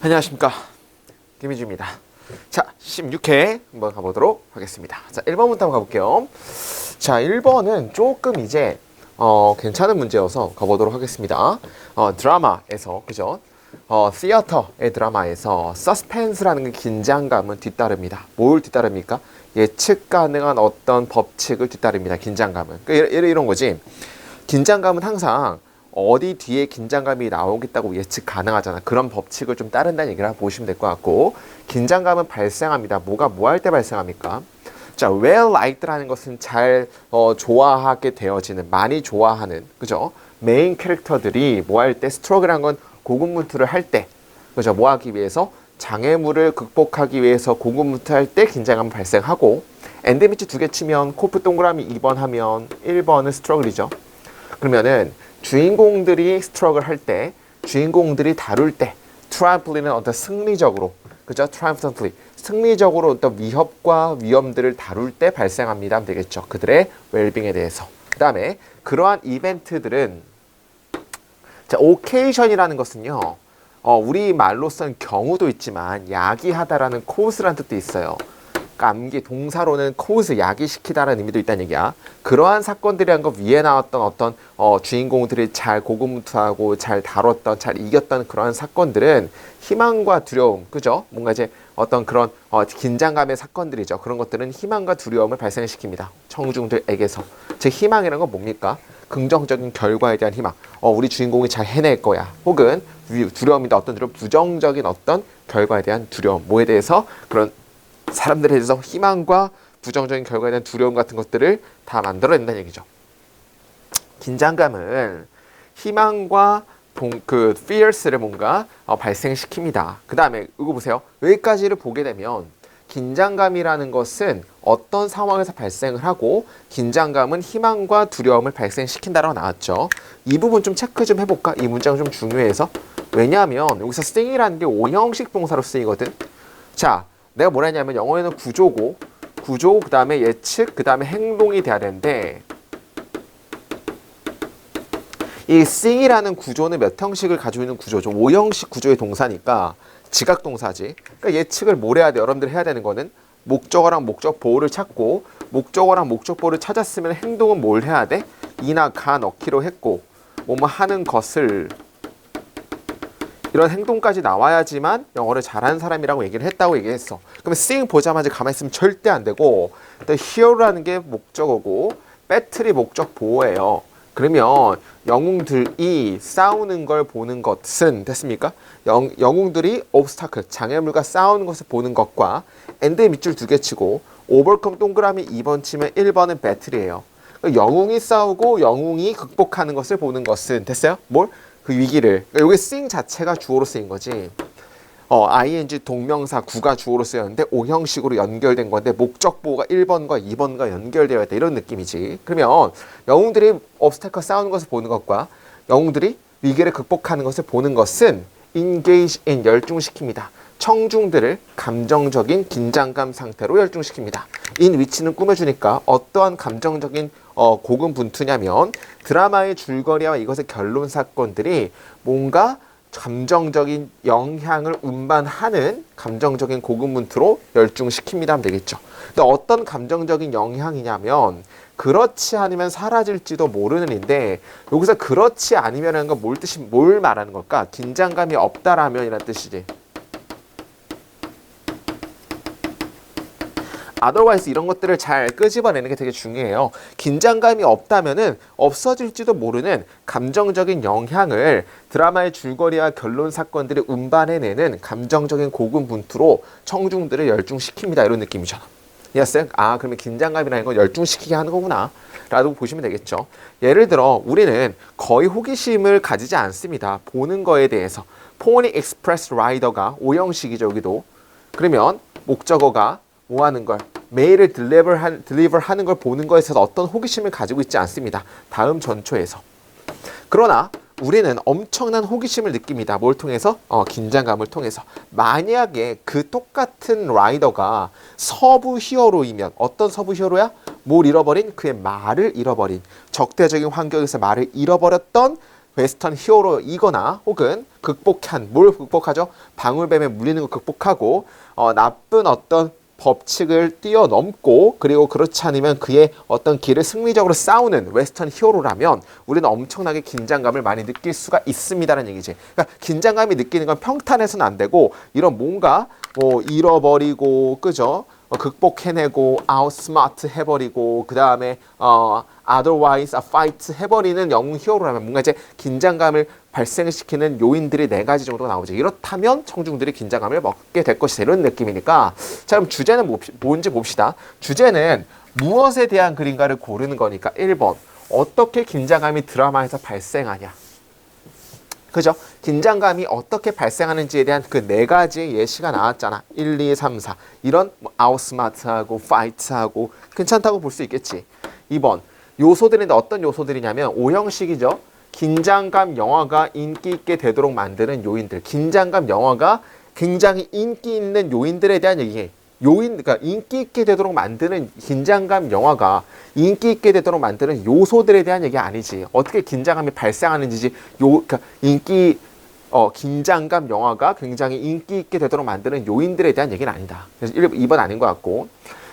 안녕하십니까, 김희주입니다. 자, 16회 한번 가보도록 하겠습니다. 자, 1번부터 한번 가볼게요. 자, 1번은 조금 이제 괜찮은 문제여서 가보도록 하겠습니다. 드라마에서, 그죠? 시어터의 드라마에서 서스펜스라는 긴장감은 뒤따릅니다. 뭘 뒤따릅니까? 예측 가능한 어떤 법칙을 뒤따릅니다. 긴장감은. 그러니까 이런 거지. 긴장감은 항상 어디 뒤에 긴장감이 나오겠다고 예측 가능하잖아. 그런 법칙을 좀 따른다는 얘기를 보시면 될 것 같고, 긴장감은 발생합니다. 뭐가 뭐 할 때 발생합니까? 자, well liked라는 것은 잘 좋아하게 되어지는, 많이 좋아하는, 그죠? 메인 캐릭터들이 뭐 할 때, 스트러글한 건 고군분투를 할 때, 그죠? 뭐 하기 위해서, 장애물을 극복하기 위해서 고군분투할 때 긴장감이 발생하고, 엔드미치 두 개 치면 코프 동그라미 2번 하면 1번은 스트러글이죠. 그러면은 주인공들이 스트러글 할 때, 주인공들이 다룰 때, 트라이플리는 어떤 승리적으로, 그죠? 트라이플리 승리적으로 어떤 위협과 위험들을 다룰 때 발생합니다 하면 되겠죠. 그들의 웰빙에 대해서. 그 다음에 그러한 이벤트들은, 자, 오케이션이라는 것은요, 우리 말로서는 경우도 있지만 야기하다라는 코스라는 뜻도 있어요. 암기 동사로는 코스, 야기시키다라는 의미도 있다는 얘기야. 그러한 사건들이란 것, 위에 나왔던 어떤 주인공들이 잘 고군분투하고 잘 다뤘던, 잘 이겼던 그러한 사건들은 희망과 두려움, 그죠? 뭔가 이제 어떤 그런 긴장감의 사건들이죠. 그런 것들은 희망과 두려움을 발생시킵니다. 청중들에게서. 제 희망이라는 건 뭡니까? 긍정적인 결과에 대한 희망. 우리 주인공이 잘 해낼 거야. 혹은 두려움이다. 어떤 부정적인 어떤 결과에 대한 두려움. 뭐에 대해서 그런 사람들에 대해서 희망과 부정적인 결과에 대한 두려움 같은 것들을 다 만들어낸다는 얘기죠. 긴장감은 희망과 fears를 뭔가 발생시킵니다. 그 다음에 이거 보세요. 여기까지를 보게 되면 긴장감이라는 것은 어떤 상황에서 발생을 하고, 긴장감은 희망과 두려움을 발생시킨다라고 나왔죠. 이 부분 좀 체크 좀 해볼까? 이 문장은 좀 중요해서. 왜냐하면 여기서 sing이라는 게 5형식 동사로 쓰이거든. 자, 내가 뭐라 했냐면 영어에는 구조, 그 다음에 예측, 그 다음에 행동이 돼야 되는데, 이 sing이라는 구조는 몇 형식을 가지고 있는 구조죠? 5형식 구조의 동사니까 지각동사지. 그러니까 예측을 뭘 해야 돼? 여러분들 해야 되는 거는 목적어랑 목적보호를 찾고, 목적어랑 목적보호를 찾았으면 행동은 뭘 해야 돼? 이나 가 넣기로 했고, 뭐뭐 하는 것을, 이런 행동까지 나와야지만 영어를 잘하는 사람이라고 얘기를 했다고 얘기했어. 그러면 sing 보자마자 가만히 있으면 절대 안 되고, 또 here라는 게 목적어고, 배틀이 목적 보호예요. 그러면 영웅들이 싸우는 걸 보는 것은, 됐습니까? 영웅들이 obstacle, 장애물과 싸우는 것을 보는 것과, and 밑줄 두 개 치고, overcome 동그라미 2번 치면 1번은 배틀이에요. 영웅이 싸우고 영웅이 극복하는 것을 보는 것은, 됐어요? 뭘? 그 위기를. 그러니까 여기 sing 자체가 주어로 쓰인 거지. ing 동명사 구가 주어로 쓰였는데 5형식으로 연결된 건데, 목적 보호가 1번과 2번과 연결되어 있다. 이런 느낌이지. 그러면 영웅들이 obstacle 싸우는 것을 보는 것과 영웅들이 위기를 극복하는 것을 보는 것은 engage in, 열중시킵니다. 청중들을 감정적인 긴장감 상태로 열중시킵니다. in 위치는 꾸며주니까 어떠한 감정적인 고군분투냐면, 드라마의 줄거리와 이것의 결론 사건들이 뭔가 감정적인 영향을 운반하는 감정적인 고군분투로 열중시킵니다 하면 되겠죠. 근데 어떤 감정적인 영향이냐면, 그렇지 않으면 사라질지도 모르는인데, 여기서 그렇지 않으면은 건 뭘 말하는 걸까? 긴장감이 없다라면 이란 뜻이지. otherwise 이런 것들을 잘 끄집어내는 게 되게 중요해요. 긴장감이 없다면은 없어질지도 모르는 감정적인 영향을 드라마의 줄거리와 결론 사건들이 운반해내는 감정적인 고군분투로 청중들을 열중시킵니다. 이런 느낌이잖아. 이해했어요? 그러면 긴장감이라는 건 열중시키게 하는 거구나 라고 보시면 되겠죠. 예를 들어 우리는 거의 호기심을 가지지 않습니다. 보는 거에 대해서. 포니 익스프레스 라이더가 5형식이죠. 여기도. 그러면 목적어가 뭐 하는 걸, 메일을 딜리버 하는 걸 보는 거에 있어서 어떤 호기심을 가지고 있지 않습니다. 다음 전초에서. 그러나 우리는 엄청난 호기심을 느낍니다. 뭘 통해서? 긴장감을 통해서. 만약에 그 똑같은 라이더가 서부 히어로이면, 어떤 서부 히어로야? 뭘 잃어버린? 그의 말을 잃어버린, 적대적인 환경에서 말을 잃어버렸던 웨스턴 히어로이거나 혹은 뭘 극복하죠? 방울뱀에 물리는 거 극복하고 나쁜 어떤 법칙을 뛰어넘고 그리고 그렇지 않으면 그의 어떤 길을 승리적으로 싸우는 웨스턴 히어로라면 우리는 엄청나게 긴장감을 많이 느낄 수가 있습니다라는 얘기지. 그러니까 긴장감이 느끼는 건 평탄해서는 안 되고 이런 뭔가 뭐 잃어버리고 그죠? 극복해내고 outsmart 해버리고 그 다음에 otherwise fight 해버리는 영웅 히어로라면 뭔가 이제 긴장감을 발생시키는 요인들이 4가지 정도가 나오죠. 이렇다면 청중들이 긴장감을 먹게 될 것이다. 이런 느낌이니까 자 그럼 주제는 뭔지 봅시다. 주제는 무엇에 대한 그림가를 고르는 거니까 1번 어떻게 긴장감이 드라마에서 발생하냐. 그죠? 긴장감이 어떻게 발생하는지에 대한 그 4가지 예시가 나왔잖아. 1, 2, 3, 4. 이런 outsmart하고 fight하고 괜찮다고 볼 수 있겠지. 2번 요소들인데 어떤 요소들이냐면 O형식이죠. 긴장감 영화가 인기 있게 되도록 만드는 요인들. 긴장감 영화가 굉장히 인기 있는 요인들에 대한 얘기해. 그러니까 인기 있게 되도록 만드는 긴장감 영화가 인기 있게 되도록 만드는 요소들에 대한 얘기 아니지. 어떻게 긴장감이 발생하는지 그러니까 긴장감 영화가 굉장히 인기 있게 되도록 만드는 요인들에 대한 얘기는 아니다. 그래서 2번 아닌 것 같고.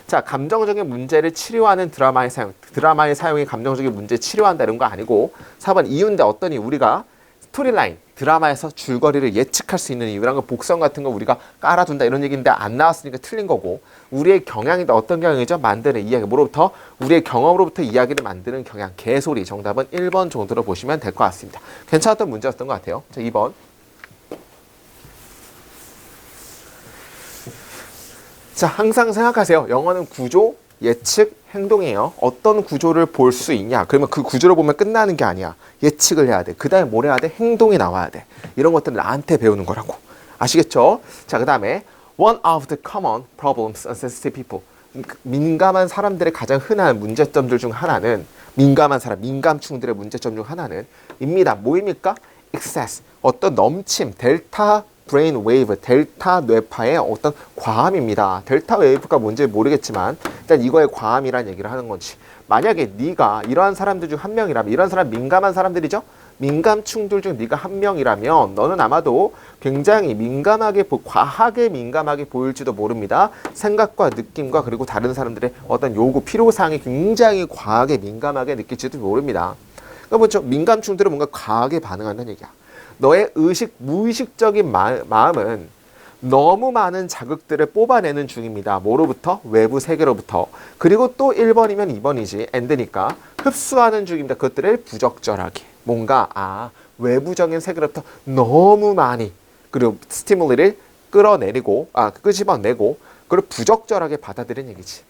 자, 감정적인 문제를 치료하는 드라마의 사용이 감정적인 문제 치료한다 이런 거 아니고 4번 이유인데 어떠니 우리가 스토리라인, 드라마에서 줄거리를 예측할 수 있는 이유라는 거 복선 같은 거 우리가 깔아둔다 이런 얘기인데 안 나왔으니까 틀린 거고 우리의 경향이다. 어떤 경향이죠? 만드는 이야기. 뭐로부터? 우리의 경험으로부터 이야기를 만드는 경향. 개소리. 정답은 1번 정도로 보시면 될 것 같습니다. 괜찮았던 문제였던 것 같아요. 자, 2번. 자, 항상 생각하세요. 영어는 구조, 예측, 행동이에요. 어떤 구조를 볼 수 있냐? 그러면 그 구조를 보면 끝나는 게 아니야. 예측을 해야 돼. 그 다음에 뭘 해야 돼? 행동이 나와야 돼. 이런 것들은 나한테 배우는 거라고. 아시겠죠? 자, 그 다음에 One of the common problems of sensitive people. 민감한 사람들의 가장 흔한 문제점들 중 하나는 민감충들의 문제점 중 하나는 입니다. 뭐입니까? excess. 어떤 넘침, 델타 브레인 웨이브, 델타 뇌파의 어떤 과함입니다. 델타 웨이브가 뭔지 모르겠지만 일단 이거의 과함이라는 얘기를 하는 건지. 만약에 네가 이러한 사람들 중 한 명이라면 이런 사람 민감한 사람들이죠. 민감충들 중 네가 한 명이라면 너는 아마도 굉장히 과하게 민감하게 보일지도 모릅니다. 생각과 느낌과 그리고 다른 사람들의 어떤 요구, 필요사항이 굉장히 과하게 민감하게 느낄지도 모릅니다. 그러니까 뭐죠? 민감충들은 뭔가 과하게 반응한다는 얘기야. 너의 무의식적인 마음은 너무 많은 자극들을 뽑아내는 중입니다. 뭐로부터? 외부 세계로부터. 그리고 또 1번이면 2번이지. 엔드니까 흡수하는 중입니다. 그것들을 부적절하게. 뭔가 외부적인 세계로부터 너무 많이 그리고 스티뮬리를 끄집어내고 그걸 부적절하게 받아들이는 얘기지.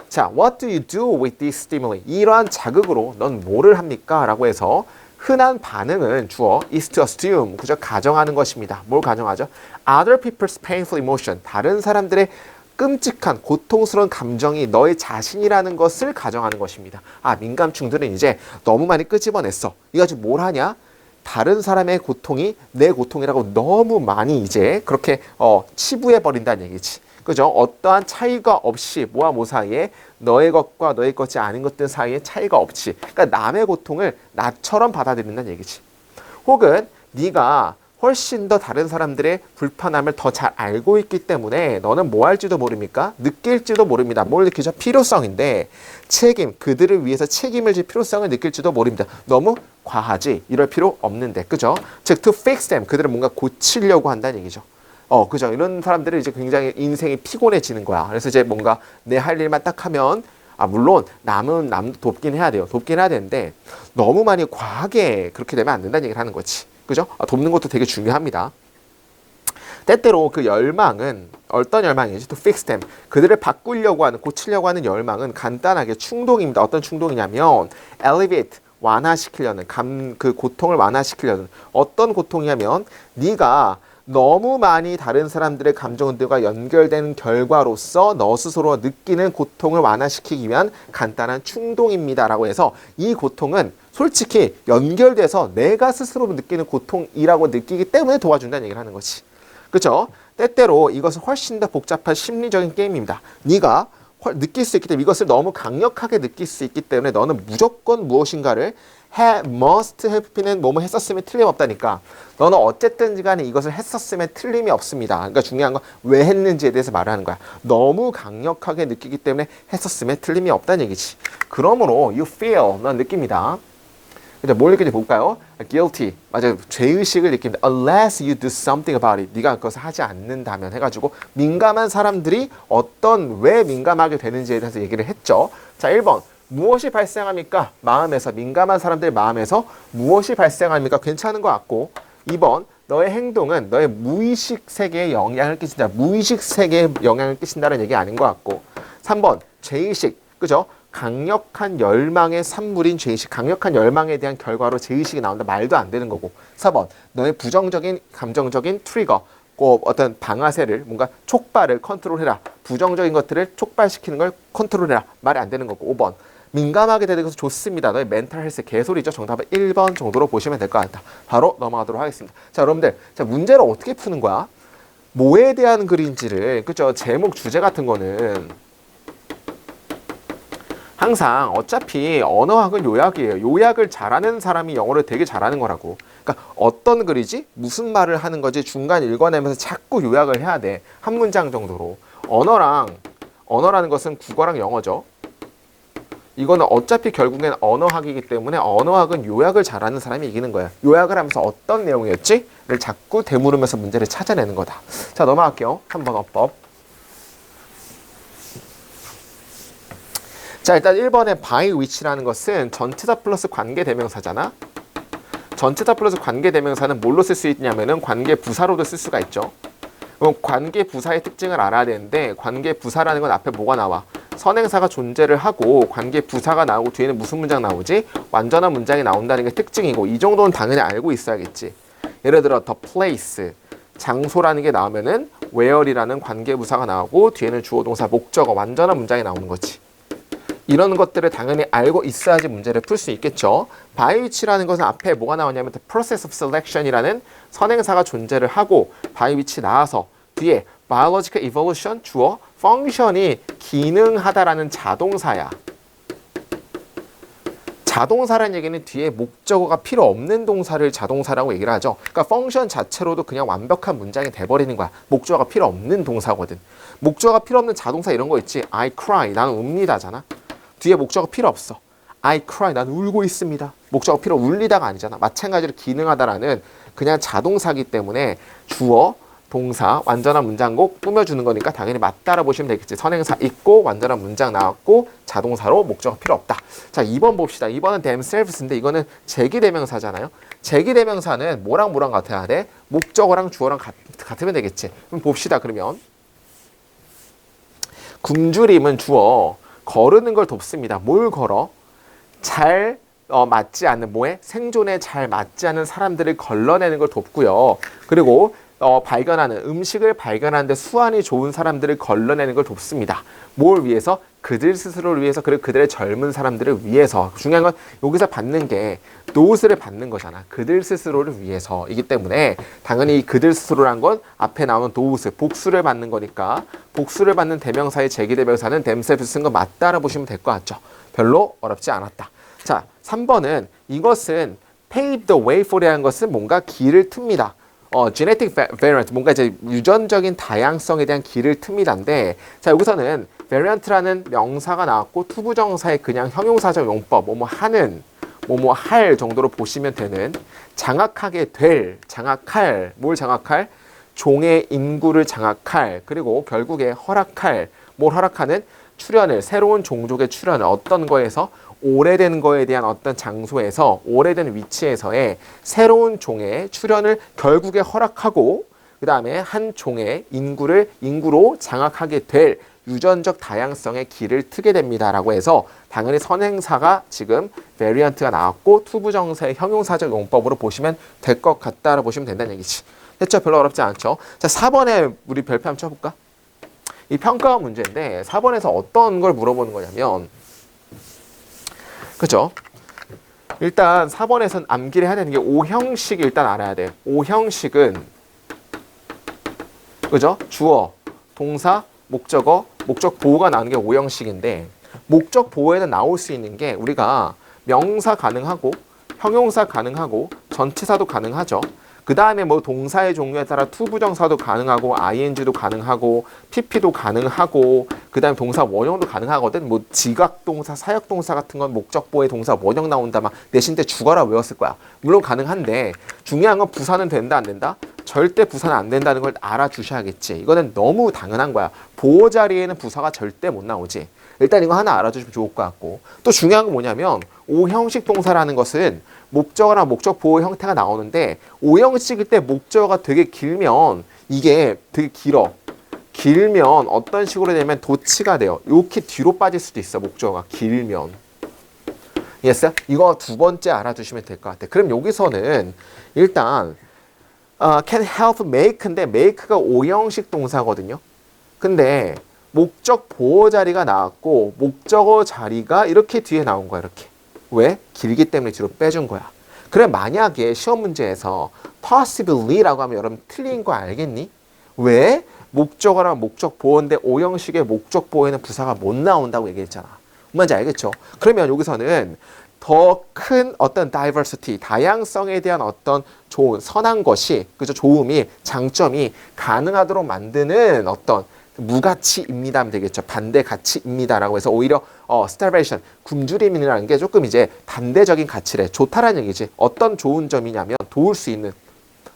자, what do you do with these stimuli? 이러한 자극으로 넌 뭐를 합니까? 라고 해서 흔한 반응은 주어 is to assume, 그저 가정하는 것입니다. 뭘 가정하죠? Other people's painful emotion, 다른 사람들의 끔찍한 고통스러운 감정이 너의 자신이라는 것을 가정하는 것입니다. 민감충들은 이제 너무 많이 끄집어냈어. 이거 지금 뭘 하냐? 다른 사람의 고통이 내 고통이라고 너무 많이 이제 그렇게 치부해버린다는 얘기지. 그죠? 어떠한 차이가 없이 모아 모 사이에 너의 것과 너의 것이 아닌 것들 사이에 차이가 없이 그러니까 남의 고통을 나처럼 받아들인다는 얘기지. 혹은 네가 훨씬 더 다른 사람들의 불편함을 더 잘 알고 있기 때문에 너는 뭐 할지도 모릅니까? 느낄지도 모릅니다. 뭘 느끼죠? 필요성인데 그들을 위해서 책임을 질 필요성을 느낄지도 모릅니다. 너무 과하지? 이럴 필요 없는데. 그죠? 즉 to fix them, 그들을 뭔가 고치려고 한다는 얘기죠. 그죠. 이런 사람들은 이제 굉장히 인생이 피곤해지는 거야. 그래서 이제 뭔가 내 할 일만 딱 하면, 물론 남은 돕긴 해야 돼요. 돕긴 해야 되는데, 너무 많이 과하게 그렇게 되면 안 된다는 얘기를 하는 거지. 그죠? 돕는 것도 되게 중요합니다. 때때로 그 열망은, 어떤 열망이지? To fix them. 그들을 고치려고 하는 열망은 간단하게 충동입니다. 어떤 충동이냐면, elevate. 완화시키려는, 그 고통을 완화시키려는. 어떤 고통이냐면, 네가 너무 많이 다른 사람들의 감정들과 연결되는 결과로서 너 스스로 느끼는 고통을 완화시키기 위한 간단한 충동입니다. 라고 해서 이 고통은 솔직히 연결돼서 내가 스스로 느끼는 고통이라고 느끼기 때문에 도와준다는 얘기를 하는 거지. 그렇죠? 때때로 이것은 훨씬 더 복잡한 심리적인 게임입니다. 네가 느낄 수 있기 때문에 이것을 너무 강력하게 느낄 수 있기 때문에 너는 무조건 무엇인가를 must have be는 뭐뭐 했었으면 틀림없다니까. 너는 어쨌든 간에 이것을 했었으면 틀림이 없습니다. 그러니까 중요한 건 왜 했는지에 대해서 말하는 거야. 너무 강력하게 느끼기 때문에 했었으면 틀림이 없다는 얘기지. 그러므로 you feel, 넌 느낍니다. 이제 뭘 느끼는지 볼까요? guilty, 맞아요. 죄의식을 느낍니다. unless you do something about it. 네가 그것을 하지 않는다면 해가지고 민감한 사람들이 왜 민감하게 되는지에 대해서 얘기를 했죠. 자, 1번. 무엇이 발생합니까? 마음에서, 민감한 사람들 마음에서 무엇이 발생합니까? 괜찮은 것 같고. 2번. 너의 행동은 너의 무의식 세계에 영향을 끼친다. 무의식 세계에 영향을 끼친다는 얘기 아닌 것 같고. 3번. 죄의식. 그죠? 강력한 열망의 산물인 죄의식, 강력한 열망에 대한 결과로 죄의식이 나온다. 말도 안 되는 거고. 4번, 너의 부정적인 감정적인 트리거, 어떤 방아쇠를, 뭔가 촉발을 컨트롤해라. 부정적인 것들을 촉발시키는 걸 컨트롤해라. 말이 안 되는 거고. 5번, 민감하게 되는 것은 좋습니다. 너의 멘탈 헬스 개소리죠. 정답은 1번 정도로 보시면 될 것 같다. 바로 넘어가도록 하겠습니다. 자, 여러분들, 자, 문제를 어떻게 푸는 거야? 뭐에 대한 글인지를, 그죠? 제목, 주제 같은 거는 항상 어차피 언어학은 요약이에요. 요약을 잘하는 사람이 영어를 되게 잘하는 거라고. 그러니까 어떤 글이지? 무슨 말을 하는 거지? 중간 읽어내면서 자꾸 요약을 해야 돼. 한 문장 정도로. 언어라는 것은 국어랑 영어죠. 이거는 어차피 결국엔 언어학이기 때문에 언어학은 요약을 잘하는 사람이 이기는 거야. 요약을 하면서 어떤 내용이었지? 를 자꾸 되물으면서 문제를 찾아내는 거다. 자, 넘어갈게요. 3번 어법. 자, 일단 1번의 by which라는 것은 전치사 플러스 관계대명사잖아. 전치사 플러스 관계대명사는 뭘로 쓸 수 있냐면은 관계부사로도 쓸 수가 있죠. 그럼 관계부사의 특징을 알아야 되는데 관계부사라는 건 앞에 뭐가 나와? 선행사가 존재를 하고 관계부사가 나오고 뒤에는 무슨 문장 나오지? 완전한 문장이 나온다는 게 특징이고 이 정도는 당연히 알고 있어야겠지. 예를 들어 the place, 장소라는 게 나오면은 where이라는 관계부사가 나오고 뒤에는 주어 동사 목적어 완전한 문장이 나오는 거지. 이런 것들을 당연히 알고 있어야지 문제를 풀 수 있겠죠. by which라는 것은 앞에 뭐가 나오냐면 the process of selection이라는 선행사가 존재를 하고 by which 나와서 뒤에 biological evolution 주어 function이 기능하다라는 자동사야. 자동사라는 얘기는 뒤에 목적어가 필요 없는 동사를 자동사라고 얘기를 하죠. 그러니까 function 자체로도 그냥 완벽한 문장이 돼버리는 거야. 목적어가 필요 없는 동사거든. 목적어가 필요 없는 자동사 이런 거 있지. I cry, 나는 웁니다잖아. 뒤에 목적어 필요 없어. I cry, 나는 울고 있습니다. 목적어 필요 울리다가 아니잖아. 마찬가지로 기능하다라는 그냥 자동사기 때문에 주어, 동사, 완전한 문장곡 꾸며주는 거니까 당연히 맞다라 보시면 되겠지. 선행사 있고 완전한 문장 나왔고 자동사로 목적어 필요 없다. 자, 2번 봅시다. 2번은 themselves인데 이거는 제기대명사잖아요. 제기대명사는 뭐랑 같아야 돼? 목적어랑 주어랑 같으면 되겠지. 그럼 봅시다. 그러면 굶주림은 주어, 거르는 걸 돕습니다. 뭘 걸어? 잘 맞지 않는 뭐에? 생존에 잘 맞지 않는 사람들을 걸러내는 걸 돕고요. 그리고 발견하는 음식을 발견하는데 수완이 좋은 사람들을 걸러내는 걸 돕습니다. 뭘 위해서? 그들 스스로를 위해서, 그리고 그들의 젊은 사람들을 위해서. 중요한 건 여기서 받는 게 노스를 받는 거잖아. 그들 스스로를 위해서이기 때문에 당연히 그들 스스로란 건 앞에 나오는 도우스, 복수를 받는 거니까 복수를 받는 대명사의 제기대명사는 themselves 쓴 거 맞다라 보시면 될 것 같죠. 별로 어렵지 않았다. 자, 3번은 이것은 pave the way for이라는 것은 뭔가 길을 틉니다. genetic variant, 뭔가 이제 유전적인 다양성에 대한 길을 틉니다인데, 자, 여기서는 variant라는 명사가 나왔고 투부정사의 그냥 형용사적 용법, 뭐뭐 하는, 뭐뭐 할 정도로 보시면 되는 장악하게 될, 장악할, 뭘 장악할? 종의 인구를 장악할, 그리고 결국에 허락할, 뭘 허락하는? 출현을, 새로운 종족의 출현을 어떤 거에서? 오래된 거에 대한 어떤 장소에서, 오래된 위치에서의 새로운 종의 출현을 결국에 허락하고 그 다음에 한 종의 인구로 장악하게 될 유전적 다양성의 길을 트게 됩니다 라고 해서 당연히 선행사가 지금 variant가 나왔고 투부정사의 형용사적 용법으로 보시면 될 것 같다라고 보시면 된다는 얘기지. 됐죠? 별로 어렵지 않죠? 자, 4번에 우리 별표 한번 쳐볼까? 이 평가 문제인데 4번에서 어떤 걸 물어보는 거냐면, 그죠? 일단 4번에선 암기를 해야 되는 게 O형식 일단 알아야 돼. O형식은 그죠? 주어, 동사, 목적어, 목적 보호가 나오는 게 O형식인데 목적 보호에는 나올 수 있는 게 우리가 명사 가능하고 형용사 가능하고 전치사도 가능하죠. 그 다음에 뭐 동사의 종류에 따라 투부정사도 가능하고 ing도 가능하고 pp도 가능하고 그 다음에 동사 원형도 가능하거든. 뭐 지각동사, 사역동사 같은 건 목적보의 동사 원형 나온다 막 내신 때 죽어라 외웠을 거야. 물론 가능한데 중요한 건 부사는 된다 안 된다? 절대 부사는 안 된다는 걸 알아주셔야겠지. 이거는 너무 당연한 거야. 보호 자리에는 부사가 절대 못 나오지. 일단 이거 하나 알아주시면 좋을 것 같고 또 중요한 건 뭐냐면 오형식 동사라는 것은 목적어나 목적 보호 형태가 나오는데 오형식일 때 목적어가 되게 길면 이게 되게 길면 어떤 식으로 되면 도치가 돼요. 이렇게 뒤로 빠질 수도 있어. 목적어가 길면. 이해했어요? 이거 두 번째 알아두시면 될 것 같아. 그럼 여기서는 일단 can help make인데 make가 오형식 동사거든요. 근데 목적 보호 자리가 나왔고 목적어 자리가 이렇게 뒤에 나온 거야. 이렇게. 왜? 길기 때문에 뒤로 빼준 거야. 그래 만약에 시험 문제에서 possibly라고 하면 여러분 틀린 거 알겠니? 왜? 목적어랑 목적 보호인데 오형식의 목적 보호에는 부사가 못 나온다고 얘기했잖아. 뭔지 알겠죠? 그러면 여기서는 더 큰 어떤 diversity, 다양성에 대한 어떤 좋은 선한 것이 그죠? 좋음이 장점이 가능하도록 만드는 어떤 무가치입니다 하면 되겠죠. 반대 가치입니다라고 해서 오히려 starvation, 굶주림이라는 게 조금 이제 반대적인 가치래. 좋다라는 얘기지. 어떤 좋은 점이냐면 도울 수 있는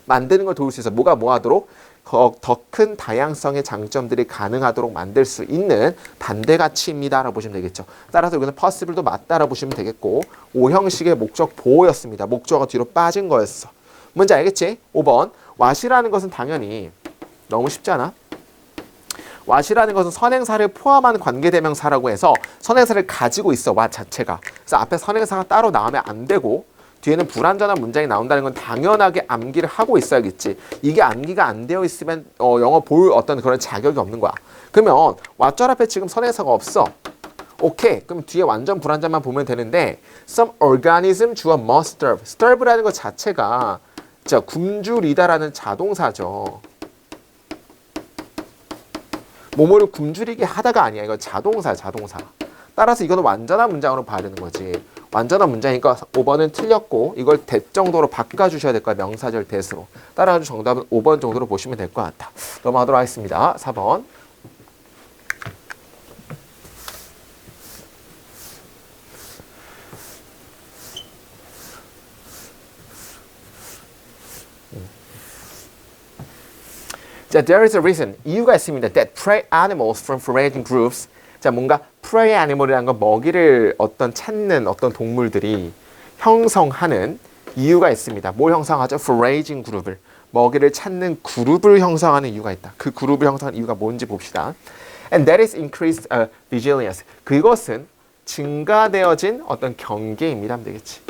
만드는 걸 도울 수 있어. 뭐가 뭐 하도록 더 큰 다양성의 장점들이 가능하도록 만들 수 있는 반대 가치입니다라고 보시면 되겠죠. 따라서 여기는 possible도 맞다라고 보시면 되겠고 오형식의 목적 보호였습니다. 목적어가 뒤로 빠진 거였어. 뭔지 알겠지? 5번 what이라는 것은 당연히 너무 쉽지 않아? what이라는 것은 선행사를 포함한 관계대명사라고 해서 선행사를 가지고 있어. what 자체가. 그래서 앞에 선행사가 따로 나오면 안 되고 뒤에는 불완전한 문장이 나온다는 건 당연하게 암기를 하고 있어야겠지. 이게 암기가 안 되어 있으면 영어 볼 어떤 그런 자격이 없는 거야. 그러면 왓절 앞에 지금 선행사가 없어. 오케이. 그럼 뒤에 완전 불완전만 보면 되는데 some organism 주어 must starve. starve라는 것 자체가 자 굶주리다라는 자동사죠. 뭐뭐를 굶주리게 하다가 아니야. 이거 자동사야, 자동사. 따라서 이거는 완전한 문장으로 봐야 되는 거지. 완전한 문장이니까 5번은 틀렸고 이걸 대 정도로 바꿔주셔야 될 거야. 명사절 대수로. 따라서 정답은 5번 정도로 보시면 될 것 같아. 넘어가도록 하겠습니다. 4번. 자, there is a reason. 이유가 있습니다. That prey animals from foraging groups. 자, 뭔가 prey animal이라는 건 먹이를 어떤 찾는 어떤 동물들이 형성하는 이유가 있습니다. 뭘 형성하죠? foraging 그룹을. 먹이를 찾는 그룹을 형성하는 이유가 있다. 그 그룹을 형성하는 이유가 뭔지 봅시다. And that is increased vigilance. 그것은 증가되어진 어떤 경계입니다. 하면 되겠지.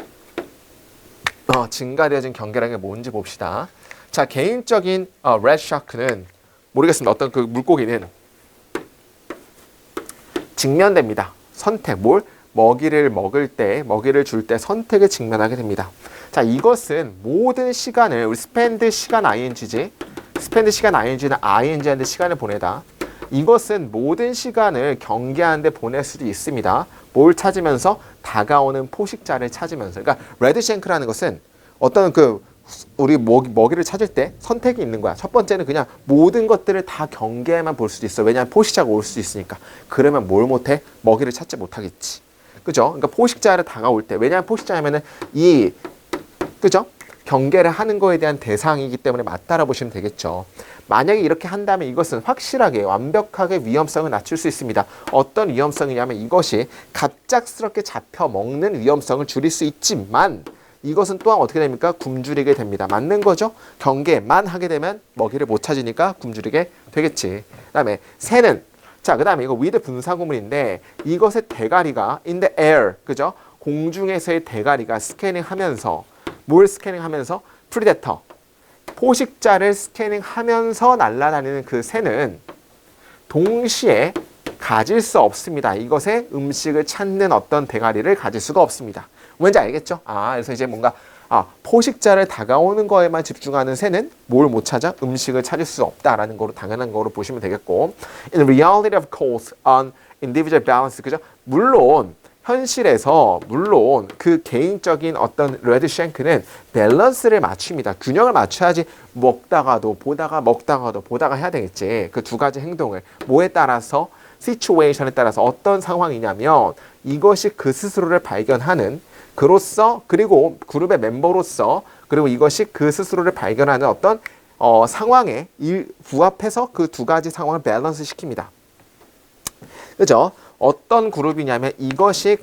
증가되어진 경계라는 게 뭔지 봅시다. 자, 개인적인 red shark는 모르겠습니다. 어떤 그 물고기는 직면됩니다. 선택, 뭘? 먹이를 먹을 때, 먹이를 줄 때 선택에 직면하게 됩니다. 자, 이것은 모든 시간을, 우리 spend 시간 ing지, spend 시간 ing는 ing한테 시간을 보내다. 이것은 모든 시간을 경계하는데 보낼 수도 있습니다. 뭘 찾으면서? 다가오는 포식자를 찾으면서. 그러니까 레드쉔크라는 것은 어떤 우리 먹이를 찾을 때 선택이 있는 거야. 첫 번째는 그냥 모든 것들을 다 경계에만 볼 수도 있어. 왜냐하면 포식자가 올 수 있으니까. 그러면 뭘 못해? 먹이를 찾지 못하겠지. 그죠? 그러니까 포식자를 다가올 때. 왜냐하면 포식자냐면은 그죠? 경계를 하는 거에 대한 대상이기 때문에 맞다라 보시면 되겠죠. 만약에 이렇게 한다면 이것은 확실하게 완벽하게 위험성을 낮출 수 있습니다. 어떤 위험성이냐면 이것이 갑작스럽게 잡혀 먹는 위험성을 줄일 수 있지만 이것은 또한 어떻게 됩니까? 굶주리게 됩니다. 맞는 거죠? 경계만 하게 되면 먹이를 못 찾으니까 굶주리게 되겠지. 그 다음에 새는 자, 그 다음에 이거 with 분사구문인데 이것의 대가리가 in the air, 그죠? 공중에서의 대가리가 스캐닝하면서 뭘 스캐닝하면서? predator, 포식자를 스캐닝하면서 날아다니는 그 새는 동시에 가질 수 없습니다. 이것의 음식을 찾는 어떤 대가리를 가질 수가 없습니다. 뭔지 알겠죠? 그래서 이제 뭔가 포식자를 다가오는 거에만 집중하는 새는 뭘 못 찾아? 음식을 찾을 수 없다라는 거로 당연한 거로 보시면 되겠고, in reality of course on individual balance, 그죠? 물론 현실에서 물론 그 개인적인 어떤 레드쉔크는 밸런스를 맞춥니다. 균형을 맞춰야지 먹다가도 보다가 먹다가도 보다가 해야 되겠지. 그 두 가지 행동을 뭐에 따라서 시츄에이션에 따라서 어떤 상황이냐면 이것이 그 스스로를 발견하는 그로서 그리고 그룹의 멤버로서 그리고 이것이 그 스스로를 발견하는 어떤 상황에 부합해서 그 두 가지 상황을 밸런스 시킵니다. 그죠? 어떤 그룹이냐면 이것이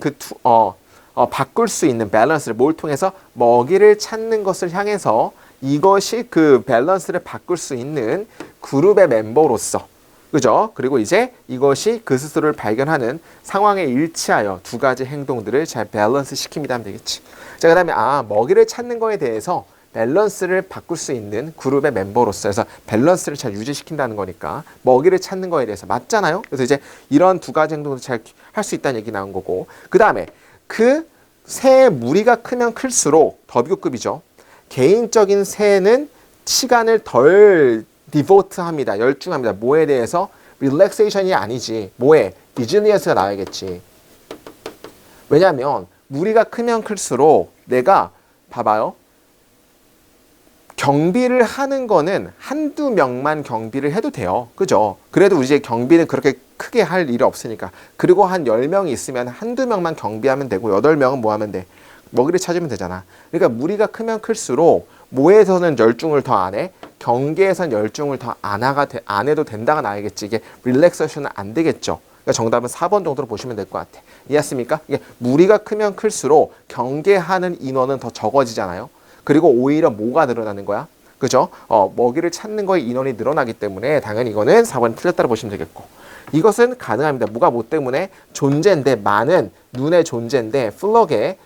바꿀 수 있는 밸런스를 뭘 통해서 먹이를 찾는 것을 향해서 이것이 그 밸런스를 바꿀 수 있는 그룹의 멤버로서 그죠? 그리고 이제 이것이 그 스스로를 발견하는 상황에 일치하여 두 가지 행동들을 잘 밸런스 시킵니다 하면 되겠지. 자, 그 다음에 먹이를 찾는 거에 대해서 밸런스를 바꿀 수 있는 그룹의 멤버로서 해서 밸런스를 잘 유지시킨다는 거니까 먹이를 찾는 거에 대해서 맞잖아요. 그래서 이제 이런 두 가지 행동을 잘 할 수 있다는 얘기 나온 거고 그 다음에 그 새의 무리가 크면 클수록 더 비교급이죠. 개인적인 새는 시간을 덜 디보트합니다. 열중합니다. 뭐에 대해서? 릴렉세이션이 아니지. 뭐에? 비즈니스가 나와야겠지. 왜냐하면 무리가 크면 클수록 내가 봐봐요. 경비를 하는 거는 한두 명만 경비를 해도 돼요. 그죠? 그래도 이제 경비는 그렇게 크게 할 일이 없으니까. 그리고 한 10명이 있으면 한두 명만 경비하면 되고 8명은 뭐 하면 돼? 먹이를 찾으면 되잖아. 그러니까 무리가 크면 클수록 뭐에서는 열중을 더 안 해? 경계에선 열중을 더 안 해도 된다가 나야겠지. 이게 릴렉세이션은 안 되겠죠. 그러니까 정답은 4번 정도로 보시면 될 것 같아. 이해했습니까? 이게 무리가 크면 클수록 경계하는 인원은 더 적어지잖아요. 그리고 오히려 뭐가 늘어나는 거야? 그죠? 먹이를 찾는 거에 인원이 늘어나기 때문에 당연히 이거는 4번이 틀렸다고 보시면 되겠고 이것은 가능합니다. 뭐가 뭐 때문에? 존재인데 많은 눈의 존재인데 플럭에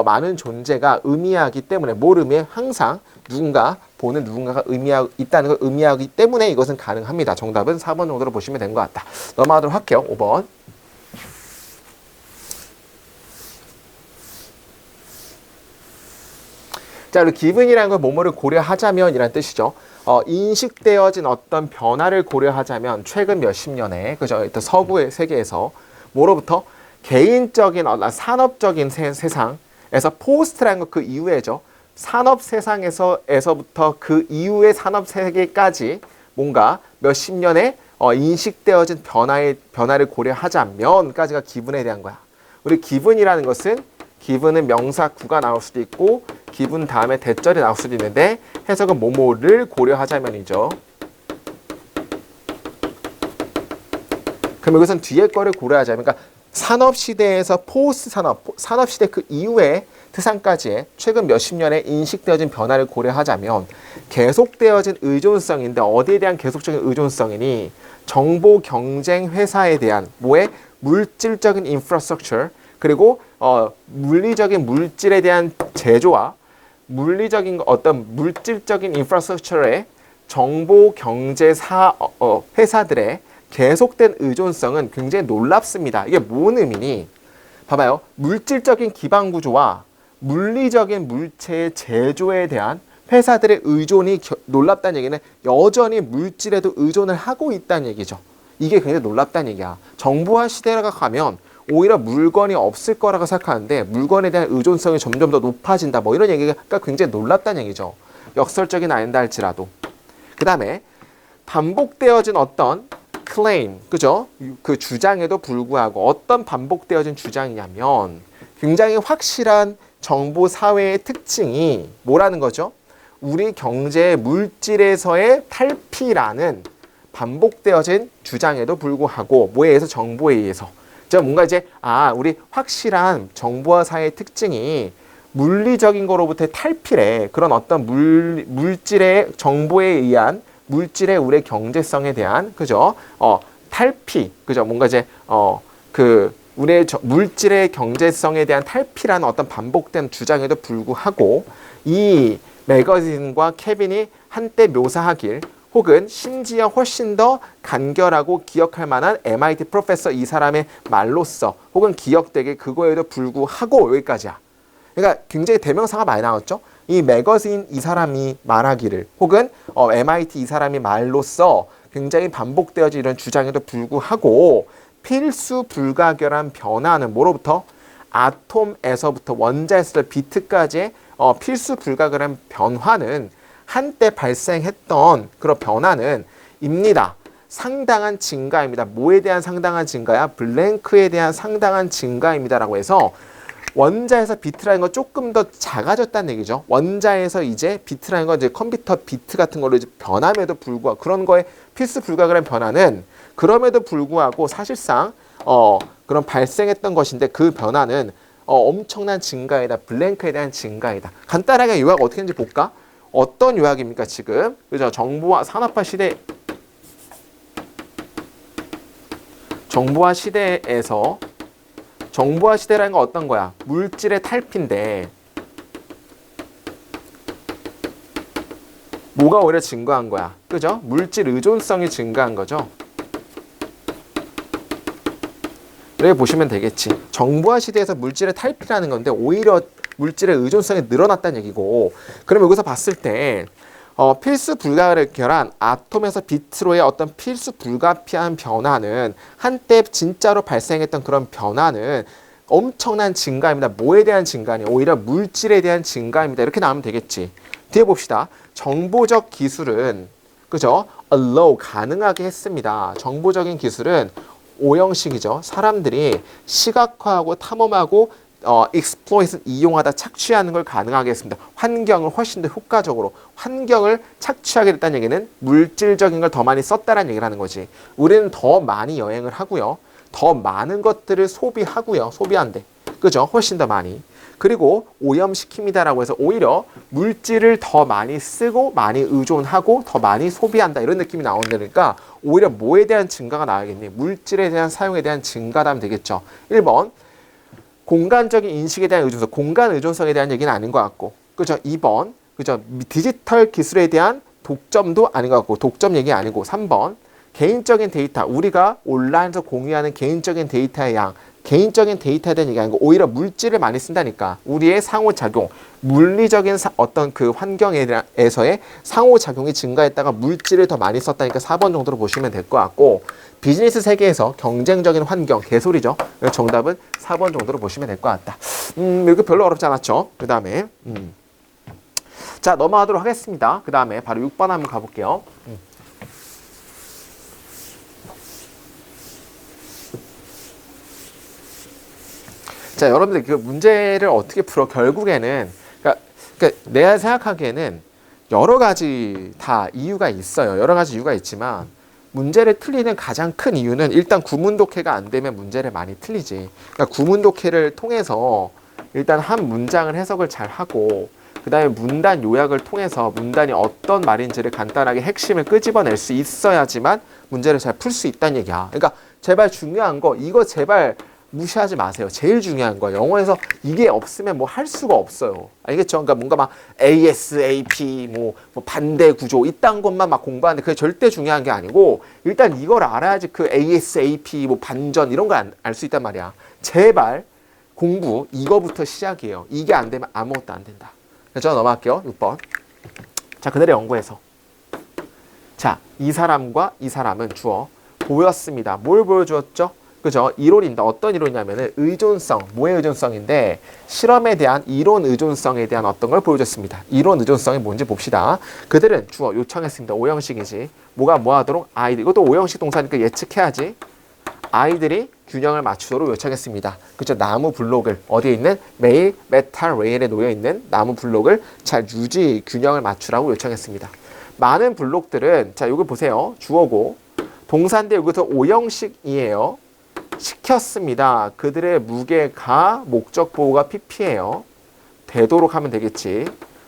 많은 존재가 의미하기 때문에 뭘 의미해? 항상 누군가 보는 누군가가 있다는 걸 의미하기 때문에 이것은 가능합니다. 정답은 4번 정도로 보시면 된 것 같다. 넘어가도록 할게요. 5번. 자, 그리고 기분이라는 걸 뭐뭐를 고려하자면 이란 뜻이죠. 인식되어진 어떤 변화를 고려하자면 최근 몇십 년에 그죠? 서구의 세계에서 뭐로부터 개인적인 산업적인 세상에서 포스트라는 거 그 이후에죠. 산업 세상에서부터 그 이후의 산업 세계까지 뭔가 몇십 년에 인식되어진 변화를 고려하자면까지가 기분에 대한 거야. 우리 기분이라는 것은 기분은 명사 구가 나올 수도 있고 기분 다음에 대절이 나올 수도 있는데 해석은 뭐뭐를 고려하자면이죠. 그럼 여기서는 뒤에 거를 고려하자면 그러니까 산업시대에서 포스트 산업시대 그 이후의 세상까지의 최근 몇십 년에 인식되어진 변화를 고려하자면 계속되어진 의존성인데 어디에 대한 계속적인 의존성이니 정보 경쟁 회사에 대한 뭐의 물질적인 인프라스트럭처 그리고 물리적인 물질에 대한 제조와 물리적인 어떤 물질적인 인프라스트럭처의 정보 경제 회사들의 계속된 의존성은 굉장히 놀랍습니다. 이게 뭔 의미니? 봐봐요. 물질적인 기반 구조와 물리적인 물체의 제조에 대한 회사들의 의존이 놀랍다는 얘기는 여전히 물질에도 의존을 하고 있다는 얘기죠. 이게 굉장히 놀랍다는 얘기야. 정보화 시대가 가면 오히려 물건이 없을 거라고 생각하는데 물건에 대한 의존성이 점점 더 높아진다. 뭐 이런 얘기가 굉장히 놀랍다는 얘기죠. 역설적인 아닌다 할지라도. 그 다음에 반복되어진 어떤 claim, 그죠? 그 주장에도 불구하고 어떤 반복되어진 주장이냐면 굉장히 확실한 정보 사회의 특징이 뭐라는 거죠? 우리 경제의 물질에서의 탈피라는 반복되어진 주장에도 불구하고 뭐에 의해서? 정보에 의해서. 뭔가 이제 우리 확실한 정보화 사회의 특징이 물리적인 거로부터의 탈피래. 그런 어떤 물질의 정보에 의한 물질의 우리의 경제성에 대한 그죠? 탈피. 그죠? 뭔가 이제 우리의 물질의 경제성에 대한 탈피라는 어떤 반복된 주장에도 불구하고 이 매거진과 케빈이 한때 묘사하길 혹은 심지어 훨씬 더 간결하고 기억할 만한 MIT 프로페서 이 사람의 말로써 혹은 기억되게 그거에도 불구하고 여기까지야. 그러니까 굉장히 대명사가 많이 나왔죠. 이 매거진 이 사람이 말하기를 혹은 MIT 이 사람이 말로써 굉장히 반복되어진 이런 주장에도 불구하고 필수 불가결한 변화는 뭐로부터? 아톰에서부터 원자에서 비트까지의 필수 불가결한 변화는 한때 발생했던 그런 변화는 입니다. 상당한 증가입니다. 뭐에 대한 상당한 증가야? 블랭크에 대한 상당한 증가입니다라고 해서 원자에서 비트라는 건 조금 더 작아졌다는 얘기죠. 원자에서 이제 비트라는 건 이제 컴퓨터 비트 같은 걸로 이제 변함에도 불구하고 그런 거에 필수 불가결한 변화는 그럼에도 불구하고 사실상 그런 발생했던 것인데 그 변화는 엄청난 증가이다. 블랭크에 대한 증가이다. 간단하게 요약 어떻게 하는지 볼까? 어떤 요약입니까 지금? 그죠? 정보화 산업화 시대 정보화 시대에서 정보화 시대라는 건 어떤 거야? 물질의 탈피인데 뭐가 오히려 증가한 거야? 그죠? 물질 의존성이 증가한 거죠. 이렇게 보시면 되겠지. 정보화 시대에서 물질의 탈피라는 건데 오히려 물질의 의존성이 늘어났다는 얘기고 그럼 여기서 봤을 때 필수 불가결한 아톰에서 비트로의 어떤 필수 불가피한 변화는 한때 진짜로 발생했던 그런 변화는 엄청난 증가입니다. 뭐에 대한 증가냐? 오히려 물질에 대한 증가입니다. 이렇게 나오면 되겠지. 뒤에 봅시다. 정보적 기술은 그죠? allow 가능하게 했습니다. 정보적인 기술은 오형식이죠. 사람들이 시각화하고 탐험하고 exploit을 이용하다 착취하는 걸 가능하게 했습니다. 환경을 훨씬 더 효과적으로 환경을 착취하게 됐다는 얘기는 물질적인 걸 더 많이 썼다는 얘기를 하는 거지. 우리는 더 많이 여행을 하고요. 더 많은 것들을 소비하고요. 소비한대. 그죠? 훨씬 더 많이. 그리고 오염시킵니다라고 해서 오히려 물질을 더 많이 쓰고 많이 의존하고 더 많이 소비한다 이런 느낌이 나온다니까 오히려 뭐에 대한 증가가 나와야겠니? 물질에 대한 사용에 대한 증가다 하면 되겠죠. 1번 공간적인 인식에 대한 의존성, 공간 의존성에 대한 얘기는 아닌 것 같고, 그죠? 2번, 그죠? 디지털 기술에 대한 독점도 아닌 것 같고, 독점 얘기 아니고, 3번, 개인적인 데이터, 우리가 온라인에서 공유하는 개인적인 데이터의 양, 개인적인 데이터에 대한 얘기 아니고, 오히려 물질을 많이 쓴다니까. 우리의 상호작용, 물리적인 어떤 그 환경에서의 상호작용이 증가했다가 물질을 더 많이 썼다니까 4번 정도로 보시면 될 것 같고, 비즈니스 세계에서 경쟁적인 환경, 개소리죠. 정답은 4번 정도로 보시면 될 것 같다. 이거 별로 어렵지 않았죠. 그 다음에 자 넘어가도록 하겠습니다. 그 다음에 바로 6번 한번 가볼게요. 자 여러분들 그 문제를 어떻게 풀어? 결국에는 그러니까 내가 생각하기에는 여러 가지 다 이유가 있어요. 여러 가지 이유가 있지만 문제를 틀리는 가장 큰 이유는 일단 구문 독해가 안 되면 문제를 많이 틀리지. 그러니까 구문 독해를 통해서 일단 한 문장을 해석을 잘 하고 그 다음에 문단 요약을 통해서 문단이 어떤 말인지를 간단하게 핵심을 끄집어낼 수 있어야지만 문제를 잘 풀 수 있다는 얘기야. 그러니까 제발 중요한 거 이거 제발 무시하지 마세요. 제일 중요한 거 영어에서 이게 없으면 뭐 할 수가 없어요. 알겠죠? 그러니까 뭔가 막 ASAP 뭐 반대 구조 이딴 것만 막 공부하는데 그게 절대 중요한 게 아니고 일단 이걸 알아야지 그 ASAP 뭐 반전 이런 거 알 수 있단 말이야. 제발 공부 이거부터 시작이에요. 이게 안 되면 아무것도 안 된다. 그래서 넘어갈게요. 6번. 자 그들의 연구에서 자 이 사람과 이 사람은 주어 보였습니다. 뭘 보여주었죠? 그죠? 이론인데 어떤 이론이냐면은 의존성, 뭐의 의존성인데 실험에 대한 이론 의존성에 대한 어떤 걸 보여줬습니다. 이론 의존성이 뭔지 봅시다. 그들은 주어 요청했습니다. 오형식이지. 뭐가 뭐하도록? 아이들. 이것도 오형식 동사니까 예측해야지. 아이들이 균형을 맞추도록 요청했습니다. 그죠? 나무 블록을 어디에 있는 매일 메탈 레일에 놓여 있는 나무 블록을 잘 유지 균형을 맞추라고 요청했습니다. 많은 블록들은 자 이거 보세요. 주어고 동사인데 여기서 오형식이에요. 시켰습니다. 그들의 무게가 목적 보호가 pp예요. 되도록 하면 되겠지.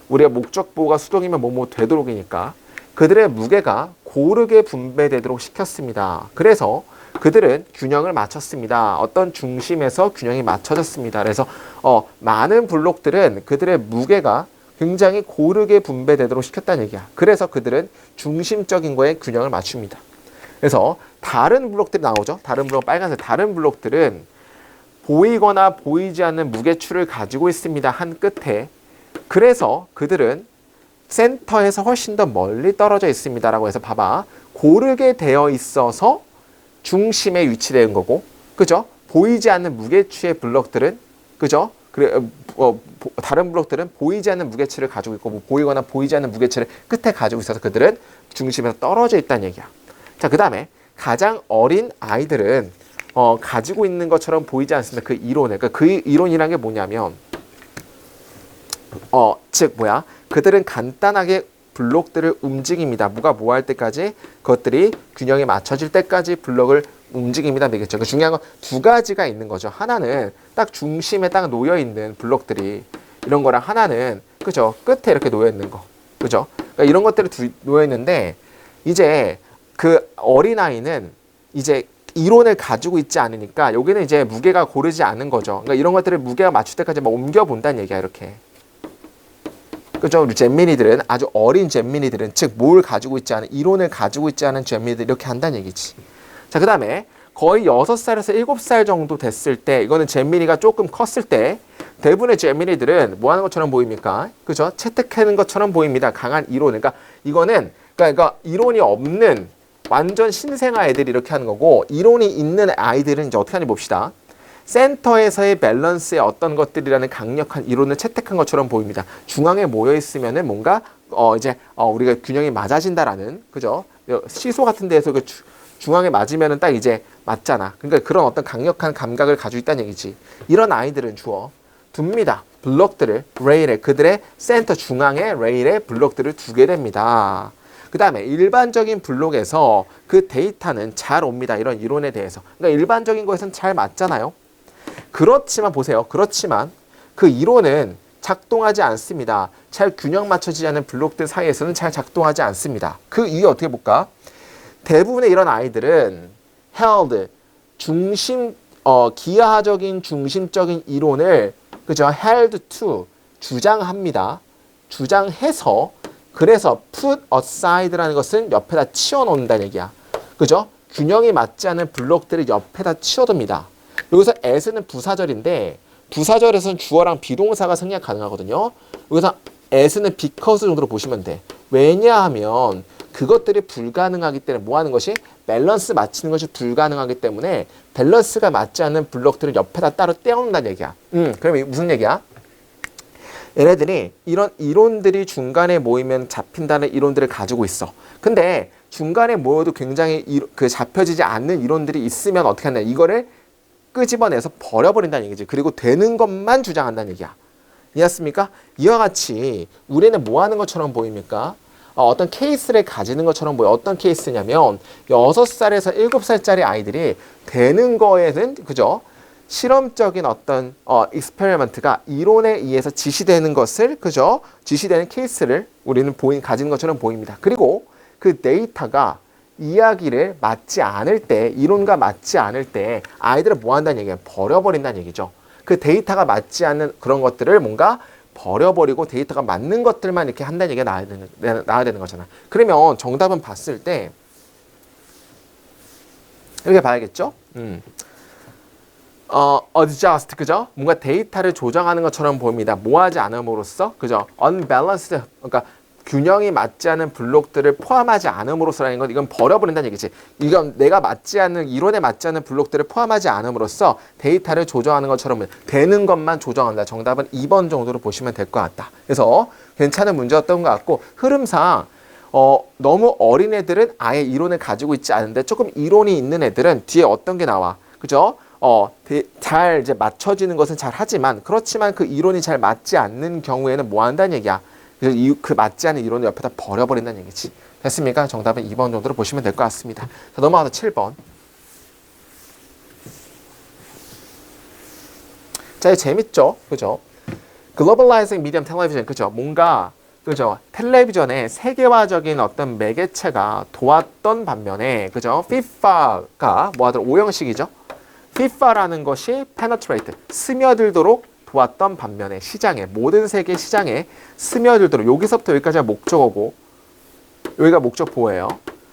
우리가 목적 보호가 수동이면 뭐뭐 되도록이니까. 그들의 무게가 고르게 분배되도록 시켰습니다. 그래서 그들은 균형을 맞췄습니다. 어떤 중심에서 균형이 맞춰졌습니다. 그래서 많은 블록들은 그들의 무게가 굉장히 고르게 분배되도록 시켰다는 얘기야. 그래서 그들은 중심적인 거에 균형을 맞춥니다. 그래서 다른 블록들이 나오죠. 다른 블록 빨간색 다른 블록들은 보이거나 보이지 않는 무게추를 가지고 있습니다. 한 끝에. 그래서 그들은 센터에서 훨씬 더 멀리 떨어져 있습니다. 라고 해서 봐봐. 고르게 되어 있어서 중심에 위치되는 거고 그죠? 보이지 않는 무게추의 블록들은 그죠? 그래, 다른 블록들은 보이지 않는 무게체를 가지고 있고, 뭐 보이거나 보이지 않는 무게체를 끝에 가지고 있어서 그들은 중심에서 떨어져 있다는 얘기야. 자, 그 다음에 가장 어린 아이들은 가지고 있는 것처럼 보이지 않습니다. 그 이론에. 그러니까 그 이론이란 게 뭐냐면, 즉 뭐야? 그들은 간단하게 블록들을 움직입니다. 뭐가 뭐 할 때까지? 그것들이 균형이 맞춰질 때까지 블록을 움직입니다. 되겠죠. 그 중요한 건 두 가지가 있는 거죠. 하나는 딱 중심에 딱 놓여 있는 블록들이 이런 거랑 하나는 그죠? 끝에 이렇게 놓여 있는 거. 그죠? 그러니까 이런 것들이 놓여 있는데 이제 그 어린아이는 이제 이론을 가지고 있지 않으니까 여기는 이제 무게가 고르지 않은 거죠. 그러니까 이런 것들을 무게가 맞출 때까지 막 옮겨 본다는 얘기야, 이렇게. 그죠? 우리 잼민이들은 아주 어린 잼민이들은 즉 뭘 가지고 있지 않은 이론을 가지고 있지 않은 잼민이들 이렇게 한다는 얘기지. 자, 그 다음에 거의 6살에서 7살 정도 됐을 때 이거는 잼민이가 조금 컸을 때 대부분의 잼민이들은 뭐 하는 것처럼 보입니까? 그죠? 채택하는 것처럼 보입니다. 강한 이론. 그러니까 이거는 그러니까 이론이 없는 완전 신생아 애들이 이렇게 하는 거고 이론이 있는 아이들은 이제 어떻게 하는지 봅시다. 센터에서의 밸런스의 어떤 것들이라는 강력한 이론을 채택한 것처럼 보입니다. 중앙에 모여 있으면은 뭔가 우리가 균형이 맞아진다라는 그죠? 시소 같은 데에서 그 중앙에 맞으면은 딱 이제 맞잖아. 그러니까 그런 어떤 강력한 감각을 가지고 있다는 얘기지. 이런 아이들은 둡니다. 블록들을 레일에 그들의 센터 중앙에 레일에 블록들을 두게 됩니다. 그 다음에 일반적인 블록에서 그 데이터는 잘 옵니다. 이런 이론에 대해서. 그러니까 일반적인 거에서는 잘 맞잖아요. 그렇지만 보세요. 그렇지만 그 이론은 작동하지 않습니다. 잘 균형 맞춰지지 않은 블록들 사이에서는 잘 작동하지 않습니다. 그 이유 어떻게 볼까? 대부분의 이런 아이들은 held, 기하적인 중심적인 이론을 그죠? held to, 주장합니다. 주장해서 그래서 put aside라는 것은 옆에다 치워놓는다는 얘기야. 그죠? 균형이 맞지 않은 블록들을 옆에다 치워둡니다. 여기서 as는 부사절인데 부사절에서는 주어랑 비동사가 생략 가능하거든요. 여기서 as는 because 정도로 보시면 돼. 왜냐하면 그것들이 불가능하기 때문에 뭐 하는 것이 밸런스 맞추는 것이 불가능하기 때문에 밸런스가 맞지 않는 블록들을 옆에다 따로 떼어놓는다는 얘기야. 그럼 이게 무슨 얘기야? 얘네들이 이런 이론들이 중간에 모이면 잡힌다는 이론들을 가지고 있어. 근데 중간에 모여도 굉장히 잡혀지지 않는 이론들이 있으면 어떻게 하냐? 이거를 끄집어내서 버려버린다는 얘기지. 그리고 되는 것만 주장한다는 얘기야. 이해했습니까? 이와 같이 우리는 뭐 하는 것처럼 보입니까? 어떤 케이스를 가지는 것처럼 보여. 어떤 케이스냐면 6살에서 7살짜리 아이들이 되는 거에는 그죠? 실험적인 어떤 익스페리먼트가 이론에 의해서 지시되는 것을 그죠? 지시되는 케이스를 우리는 가진 것처럼 보입니다. 그리고 그 데이터가 이야기를 맞지 않을 때, 이론과 맞지 않을 때 아이들은 뭐 한다는 얘기예요? 버려버린다는 얘기죠. 그 데이터가 맞지 않는 그런 것들을 뭔가 버려버리고 데이터가 맞는 것들만 이렇게 한다는 얘기가 나와야 되는 거잖아. 그러면 정답은 봤을 때 이렇게 봐야겠죠? adjust, 그죠? 뭔가 데이터를 조정하는 것처럼 보입니다. 모하지 않음으로써, 그죠? unbalanced, 그러니까 균형이 맞지 않은 블록들을 포함하지 않음으로써라는 건 이건 버려버린다는 얘기지. 이건 내가 맞지 않는 이론에 맞지 않는 블록들을 포함하지 않음으로써 데이터를 조정하는 것처럼 되는 것만 조정한다. 정답은 2번 정도로 보시면 될 것 같다. 그래서 괜찮은 문제였던 것 같고 흐름상 너무 어린 애들은 아예 이론을 가지고 있지 않은데 조금 이론이 있는 애들은 뒤에 어떤 게 나와. 그죠? 잘 이제 맞춰지는 것은 잘 하지만 그렇지만 그 이론이 잘 맞지 않는 경우에는 뭐 한다는 얘기야. 그래서 그 맞지 않는 이론을 옆에다 버려버린다는 얘기지. 됐습니까? 정답은 2번 정도로 보시면 될 것 같습니다. 자, 넘어가서 7번. 자, 이거 재밌죠? 그죠? Globalizing Medium Television. 그죠? 뭔가 그죠? 텔레비전의 세계화적인 어떤 매개체가 도왔던 반면에 그죠? FIFA가 뭐 하더라? 오형식이죠? FIFA라는 것이 penetrate, 스며들도록 도왔던 반면에 시장에, 모든 세계 시장에 스며들도록, 여기서부터 여기까지가 목적어고 여기가 목적보예요.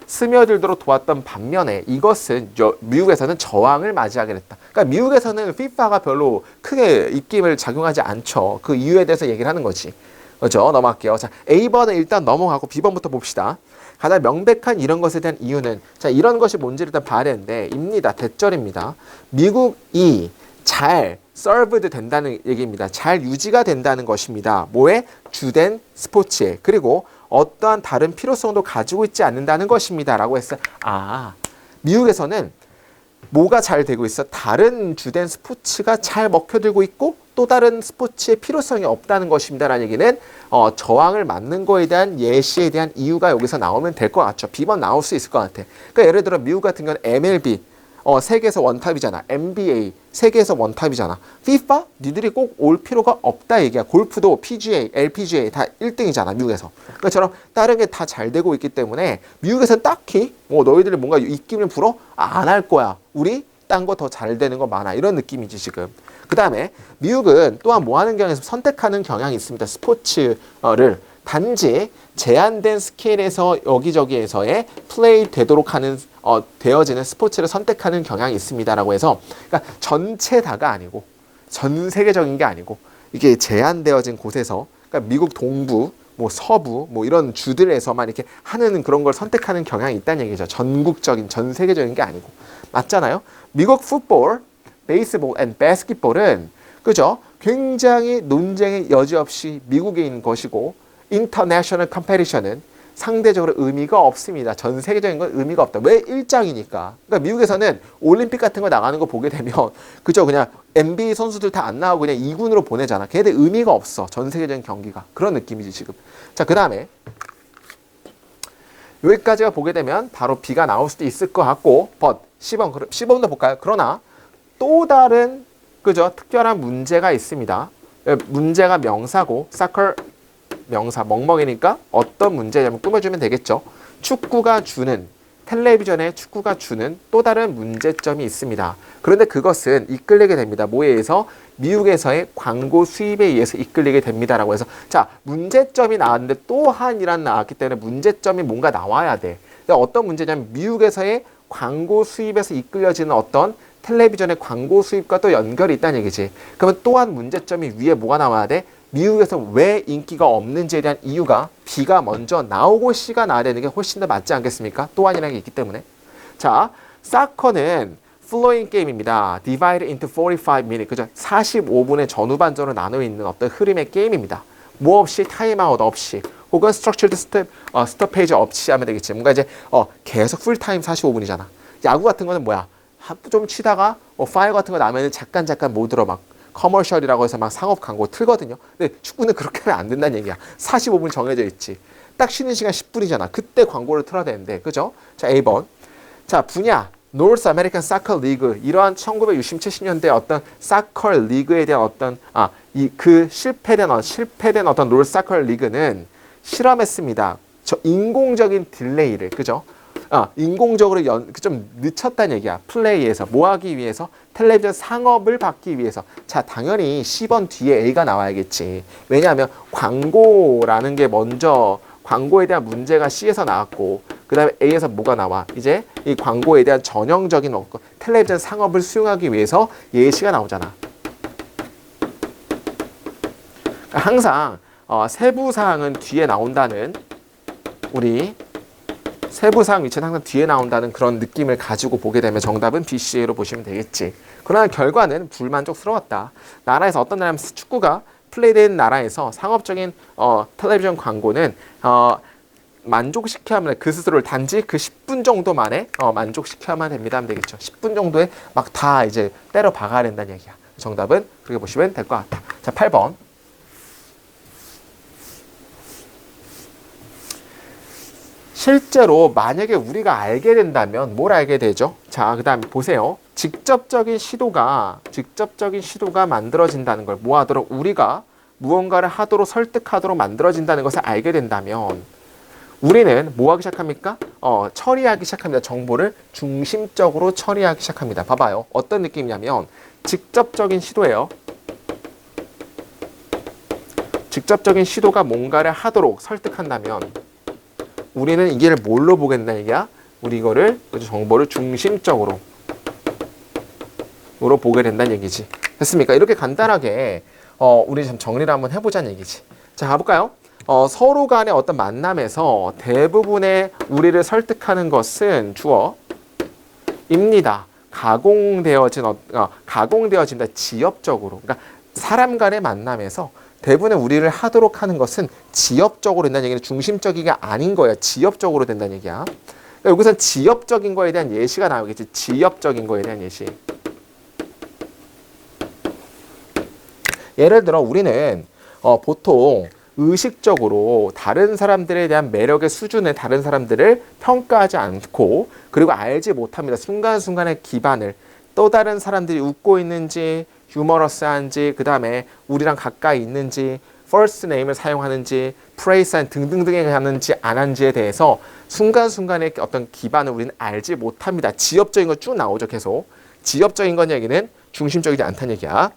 스며들도록 도왔던 반면에 이것은 미국에서는 저항을 맞이하게 됐다. 그러니까 미국에서는 FIFA가 별로 크게 입김을 작용하지 않죠. 그 이유에 대해서 얘기를 하는 거지. 그렇죠? 넘어갈게요. 자, A번은 일단 넘어가고 B번부터 봅시다. 가장 명백한 이런 것에 대한 이유는 자, 이런 것이 뭔지를 일단 봐야 되는데 입니다. 대절입니다. 미국이 잘 served 된다는 얘기입니다. 잘 유지가 된다는 것입니다. 뭐에? 주된 스포츠에. 그리고 어떠한 다른 필요성도 가지고 있지 않는다는 것입니다. 라고 했어요. 아, 미국에서는 뭐가 잘 되고 있어? 다른 주된 스포츠가 잘 먹혀들고 있고 또 다른 스포츠의 필요성이 없다는 것입니다. 라는 얘기는 저항을 막는 거에 대한 예시에 대한 이유가 여기서 나오면 될 것 같죠. B번 나올 수 있을 것 같아. 그러니까 예를 들어 미국 같은 경우는 MLB 세계에서 원탑이잖아. NBA 세계에서 원탑이잖아. FIFA 니들이 꼭 올 필요가 없다 얘기야. 골프도 PGA, LPGA 다 1등이잖아. 미국에서. 그처럼 다른 게 다 잘 되고 있기 때문에 미국에서는 딱히 너희들이 뭔가 입김을 불어? 안 할 거야. 우리 딴 거 더 잘 되는 거 많아. 이런 느낌이지 지금. 그 다음에 미국은 또한 뭐 하는 경향에서 선택하는 경향이 있습니다. 스포츠를 단지 제한된 스케일에서 여기저기에서의 플레이 되도록 하는 되어지는 스포츠를 선택하는 경향이 있습니다라고 해서 그러니까 전체 다가 아니고 전 세계적인 게 아니고 이게 제한되어진 곳에서 그러니까 미국 동부 뭐 서부 뭐 이런 주들에서만 이렇게 하는 그런 걸 선택하는 경향이 있다는 얘기죠. 전국적인 전 세계적인 게 아니고 맞잖아요. 미국 풋볼, 베이스볼 앤 바스켓볼은 그죠? 굉장히 논쟁의 여지 없이 미국에 있는 것이고 인터내셔널 컴페티션은 상대적으로 의미가 없습니다. 전 세계적인 건 의미가 없다. 왜? 일장이니까. 그러니까 미국에서는 올림픽 같은 거 나가는 거 보게 되면 그죠? 그냥 NBA 선수들 다 안 나오고 그냥 2군으로 보내잖아. 걔네들 의미가 없어. 전 세계적인 경기가. 그런 느낌이지 지금. 자, 그 다음에 여기까지가 보게 되면 바로 B가 나올 수도 있을 것 같고 but C번도 볼까요? 그러나 또 다른 그죠? 특별한 문제가 있습니다. 문제가 명사고 사커 명사 멍멍이니까 어떤 문제냐면 꾸며주면 되겠죠. 축구가 주는 텔레비전에 축구가 주는 또 다른 문제점이 있습니다. 그런데 그것은 이끌리게 됩니다. 뭐에 의해서? 미국에서의 광고 수입에 의해서 이끌리게 됩니다라고 해서 자 문제점이 나왔는데 또한이란 나왔기 때문에 문제점이 뭔가 나와야 돼. 어떤 문제냐면 미국에서의 광고 수입에서 이끌려지는 어떤 텔레비전의 광고 수입과 또 연결이 있다는 얘기지. 그러면 또한 문제점이 위에 뭐가 나와야 돼? 미국에서 왜 인기가 없는지에 대한 이유가 B가 먼저 나오고 C가 나와야 되는 게 훨씬 더 맞지 않겠습니까? 또한이라는 게 있기 때문에. 자, 사커는 플로잉 게임입니다. Divided into 45 minutes. 그죠? 45분의 전후반전으로 나눠 있는 어떤 흐름의 게임입니다. 뭐 없이 타임아웃 없이 혹은 structured 스톱페이지 없이 하면 되겠지. 뭔가 이제 계속 풀타임 45분이잖아. 야구 같은 거는 뭐야? 좀 치다가 파일 같은 거 나면 잠깐 못 들어 막 커머셜이라고 해서 막 상업 광고 틀거든요. 근데 축구는 그렇게 하면 안 된다는 얘기야. 45분 정해져 있지. 딱 쉬는 시간 10분이잖아. 그때 광고를 틀어야 되는데. 그죠? 자, A번. 자, 분야. North American Soccer League. 이러한 1960, 70년대 어떤 사커 리그에 대한 어떤 실패된 어떤 롤 사커 리그는 실험했습니다. 저 인공적인 딜레이를. 그죠? 인공적으로 좀 늦췄다는 얘기야. 플레이에서 뭐 하기 위해서? 텔레비전 상업을 받기 위해서. 자, 당연히 C번 뒤에 A가 나와야겠지. 왜냐하면 광고라는 게 먼저 광고에 대한 문제가 C에서 나왔고 그 다음에 A에서 뭐가 나와? 이제 이 광고에 대한 전형적인 텔레비전 상업을 수용하기 위해서 예시가 나오잖아. 항상 세부사항은 뒤에 나온다는 우리 세부사항 위치는 항상 뒤에 나온다는 그런 느낌을 가지고 보게 되면 정답은 B, C로 보시면 되겠지. 그러나 결과는 불만족스러웠다. 나라에서 어떤 나라면 축구가 플레이된 나라에서 상업적인 텔레비전 광고는 만족시켜야만 그 스스로를 단지 그 10분 정도 만에 만족시켜야만 됩니다 하면 되겠죠. 10분 정도에 막 다 이제 때려 박아야 된다는 얘기야. 정답은 그렇게 보시면 될 것 같다. 자, 8번. 실제로 만약에 우리가 알게 된다면 뭘 알게 되죠? 자, 그 다음에 보세요. 직접적인 시도가 만들어진다는 걸 뭐 하도록 우리가 무언가를 하도록 설득하도록 만들어진다는 것을 알게 된다면 우리는 뭐 하기 시작합니까? 처리하기 시작합니다. 정보를 중심적으로 처리하기 시작합니다. 봐봐요. 어떤 느낌이냐면 직접적인 시도예요. 직접적인 시도가 뭔가를 하도록 설득한다면 우리는 이게 뭘로 보겠나 얘기야? 우리 이거를 정보를 중심적으로 보게 된다는 얘기지. 됐습니까? 이렇게 간단하게 우리 좀 정리를 한번 해보자는 얘기지. 자, 가볼까요? 서로 간의 어떤 만남에서 대부분의 우리를 설득하는 것은 주어입니다. 가공되어진다. 지엽적으로. 그러니까 사람 간의 만남에서 대부분의 우리를 하도록 하는 것은 지엽적으로 된다는 얘기는 중심적이가 아닌 거예요. 지엽적으로 된다는 얘기야. 그러니까 여기서 지엽적인 거에 대한 예시가 나오겠지. 지엽적인 거에 대한 예시. 예를 들어 우리는 보통 의식적으로 다른 사람들에 대한 매력의 수준을 다른 사람들을 평가하지 않고 그리고 알지 못합니다. 순간순간의 기반을 또 다른 사람들이 웃고 있는지 유머러스한지 그 다음에 우리랑 가까이 있는지 first name을 사용하는지 프레이스 등등등에 하는지 안 하는지에 대해서 순간순간의 어떤 기반을 우리는 알지 못합니다. 지엽적인 거 쭉 나오죠. 계속. 지엽적인 건 얘기는 중심적이지 않다는 얘기야.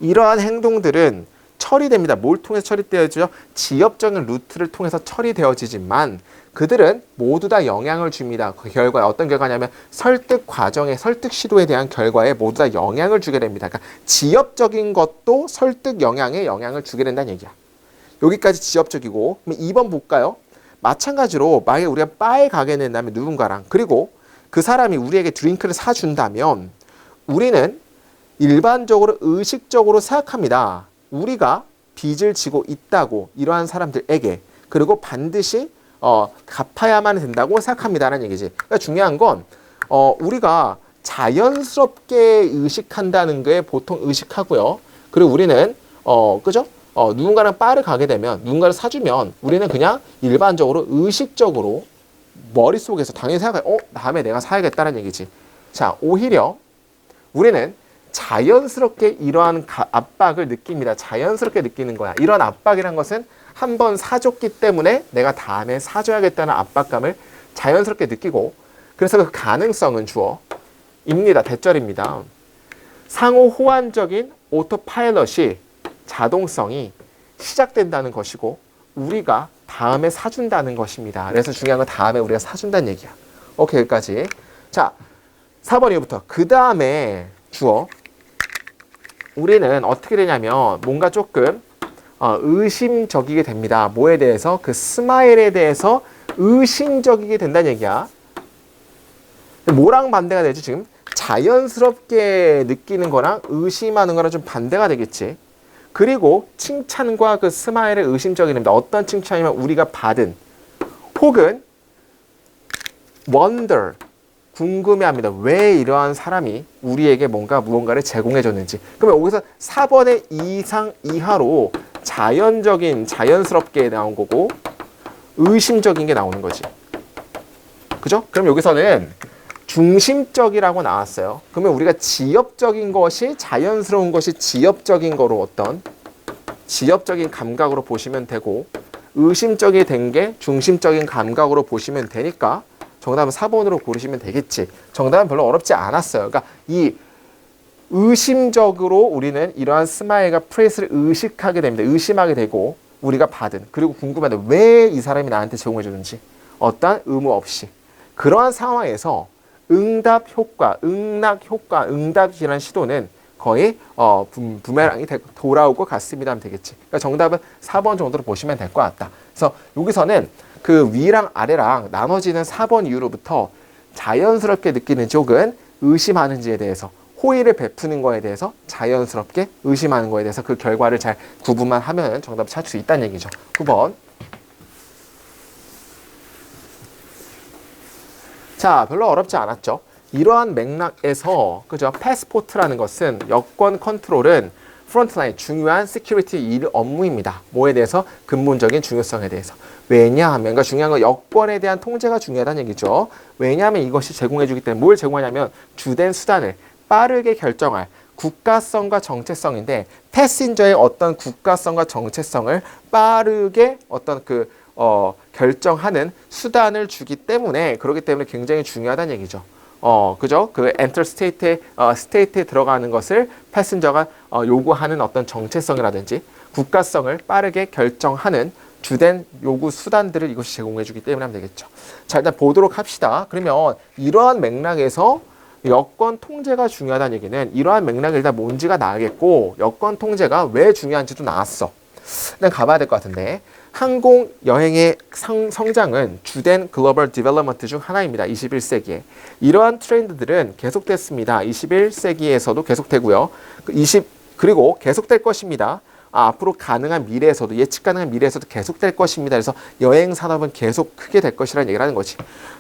이러한 행동들은 처리됩니다. 뭘 통해서 처리되어지죠? 지엽적인 루트를 통해서 처리되어지지만 그들은 모두 다 영향을 줍니다. 그 결과에 어떤 결과냐면 설득 과정에 설득 시도에 대한 결과에 모두 다 영향을 주게 됩니다. 그러니까 지엽적인 것도 설득 영향에 영향을 주게 된다는 얘기야. 여기까지 지엽적이고 그럼 2번 볼까요? 마찬가지로 만약에 우리가 바에 가게 된다면 누군가랑 그리고 그 사람이 우리에게 드링크를 사준다면 우리는 일반적으로 의식적으로 생각합니다. 우리가 빚을 지고 있다고 이러한 사람들에게 그리고 반드시 갚아야만 된다고 생각합니다라는 얘기지. 그러니까 중요한 건 우리가 자연스럽게 의식한다는 게 보통 의식하고요. 그리고 우리는 그죠? 누군가랑 바를 가게 되면 누군가를 사주면 우리는 그냥 일반적으로 의식적으로 머릿속에서 당연히 생각해. 다음에 내가 사야겠다는 얘기지. 자, 오히려 우리는 자연스럽게 이러한 압박을 느낍니다. 자연스럽게 느끼는 거야. 이런 압박이란 것은 한 번 사줬기 때문에 내가 다음에 사줘야겠다는 압박감을 자연스럽게 느끼고 그래서 그 가능성은 주어입니다. 대절입니다. 상호 호환적인 오토파일럿이 자동성이 시작된다는 것이고 우리가 다음에 사준다는 것입니다. 그래서 중요한 건 다음에 우리가 사준다는 얘기야. 오케이, 여기까지. 자, 4번 이후부터 그 다음에 주어. 우리는 어떻게 되냐면 뭔가 조금 의심적이게 됩니다. 뭐에 대해서? 그 스마일에 대해서 의심적이게 된다는 얘기야. 뭐랑 반대가 되지 지금? 자연스럽게 느끼는 거랑 의심하는 거랑 좀 반대가 되겠지. 그리고 칭찬과 그 스마일에 의심적이 됩니다. 어떤 칭찬이면 우리가 받은 혹은 wonder 궁금해합니다. 왜 이러한 사람이 우리에게 무언가를 제공해 줬는지. 그러면 여기서 4번의 이상 이하로 자연스럽게 나온 거고 의심적인 게 나오는 거지. 그죠? 그럼 여기서는 중심적이라고 나왔어요. 그러면 우리가 지엽적인 것이 자연스러운 것이 지엽적인 거로 어떤 지엽적인 감각으로 보시면 되고 의심적이 된 게 중심적인 감각으로 보시면 되니까 정답은 4번으로 고르시면 되겠지. 정답은 별로 어렵지 않았어요. 그러니까 이 의심적으로 우리는 이러한 스마일과 프레이스를 의식하게 됩니다. 의심하게 되고 우리가 받은 그리고 궁금한데 왜 이 사람이 나한테 제공해 주는지 어떠한 의무 없이 그러한 상황에서 응답 효과, 응답이라는 시도는 거의 부메랑이 돌아올 것 같습니다 하면 되겠지. 그러니까 정답은 4번 정도로 보시면 될 것 같다. 그래서 여기서는 그 위랑 아래랑 나눠지는 4번 이후로부터 자연스럽게 느끼는지 혹은 의심하는지에 대해서 호의를 베푸는 거에 대해서 자연스럽게 의심하는 거에 대해서 그 결과를 잘 구분만 하면 정답을 찾을 수 있다는 얘기죠. 9번. 자, 별로 어렵지 않았죠. 이러한 맥락에서 그죠? 패스포트라는 것은 여권 컨트롤은 프론트라인 중요한 시큐리티 일 업무입니다. 뭐에 대해서? 근본적인 중요성에 대해서. 왜냐하면 그러니까 중요한 건 여권에 대한 통제가 중요하다는 얘기죠. 왜냐하면 이것이 제공해 주기 때문에 뭘 제공하냐면 주된 수단을 빠르게 결정할 국가성과 정체성인데 패신저의 어떤 국가성과 정체성을 빠르게 어떤 결정하는 수단을 주기 때문에 그렇기 때문에 굉장히 중요하다는 얘기죠. 그죠? 그 엔터 스테이트에 들어가는 것을 패신저가 요구하는 어떤 정체성이라든지 국가성을 빠르게 결정하는 주된 요구 수단들을 이것이 제공해 주기 때문에 하면 되겠죠. 자, 일단 보도록 합시다. 그러면 이러한 맥락에서 여권 통제가 중요하다는 얘기는 이러한 맥락이 일단 뭔지가 나겠고 여권 통제가 왜 중요한지도 나왔어. 일단 가봐야 될 것 같은데 항공 여행의 성장은 주된 글로벌 디벨롭먼트 중 하나입니다. 21세기에. 이러한 트렌드들은 계속됐습니다. 21세기에서도 계속되고요. 그리고 계속될 것입니다. 앞으로 가능한 미래에서도 예측 가능한 미래에서도 계속될 것입니다. 그래서 여행 산업은 계속 크게 될 것이라는 얘기를 하는 거지.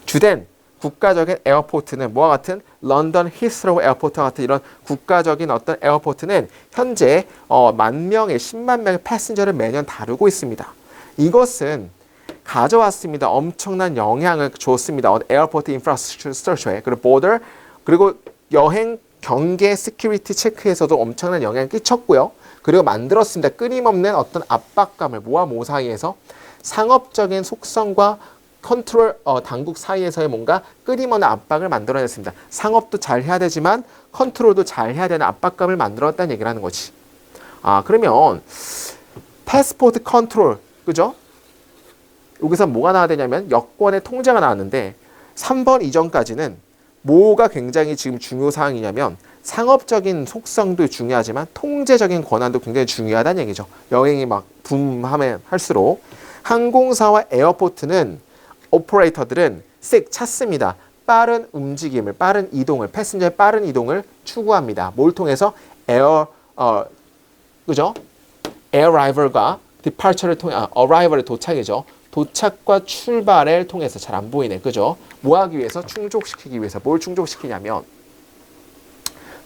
주된 국가적인 에어포트는 뭐와 같은 런던 히스로우 에어포트와 같은 이런 국가적인 어떤 에어포트는 현재 10만 명의 패신저를 매년 다루고 있습니다. 이것은 가져왔습니다. 엄청난 영향을 줬습니다. 에어포트 인프라스트럭처에 그리고 보더 그리고 여행 경계 시큐리티 체크에서도 엄청난 영향을 끼쳤고요. 그리고 만들었습니다. 끊임없는 어떤 압박감을 모아 모 사이에서 상업적인 속성과 컨트롤 당국 사이에서의 뭔가 끊임없는 압박을 만들어냈습니다. 상업도 잘 해야 되지만 컨트롤도 잘 해야 되는 압박감을 만들었다는 얘기를 하는 거지. 그러면 패스포트 컨트롤 그죠? 여기서 뭐가 나와야 되냐면 여권의 통제가 나왔는데 3번 이전까지는 뭐가 굉장히 지금 중요 사항이냐면 상업적인 속성도 중요하지만 통제적인 권한도 굉장히 중요하다는 얘기죠. 여행이 막 붐하면 할수록 항공사와 에어포트는 오퍼레이터들은 찾습니다. 빠른 움직임을, 빠른 이동을, 패신저의 빠른 이동을 추구합니다. 뭘 통해서? 그죠? arrival과 departure를 통해, arrival의 도착이죠. 도착과 출발을 통해서 잘 안 보이네. 그죠? 뭐 하기 위해서? 충족시키기 위해서. 뭘 충족시키냐면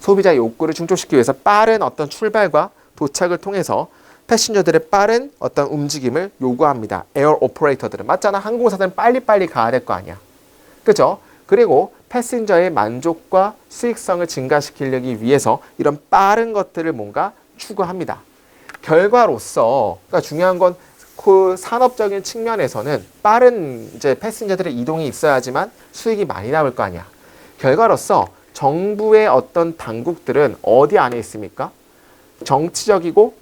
소비자의 욕구를 충족시키기 위해서 빠른 어떤 출발과 도착을 통해서 패신저들의 빠른 어떤 움직임을 요구합니다. 에어 오퍼레이터들은. 맞잖아. 항공사들은 빨리빨리 가야 될 거 아니야. 그죠? 그리고 패신저의 만족과 수익성을 증가시키려기 위해서 이런 빠른 것들을 뭔가 추구합니다. 결과로서 그러니까 중요한 건 그 산업적인 측면에서는 빠른 이제 패신저들의 이동이 있어야지만 수익이 많이 나올 거 아니야. 결과로서 정부의 어떤 당국들은 어디 안에 있습니까? 정치적이고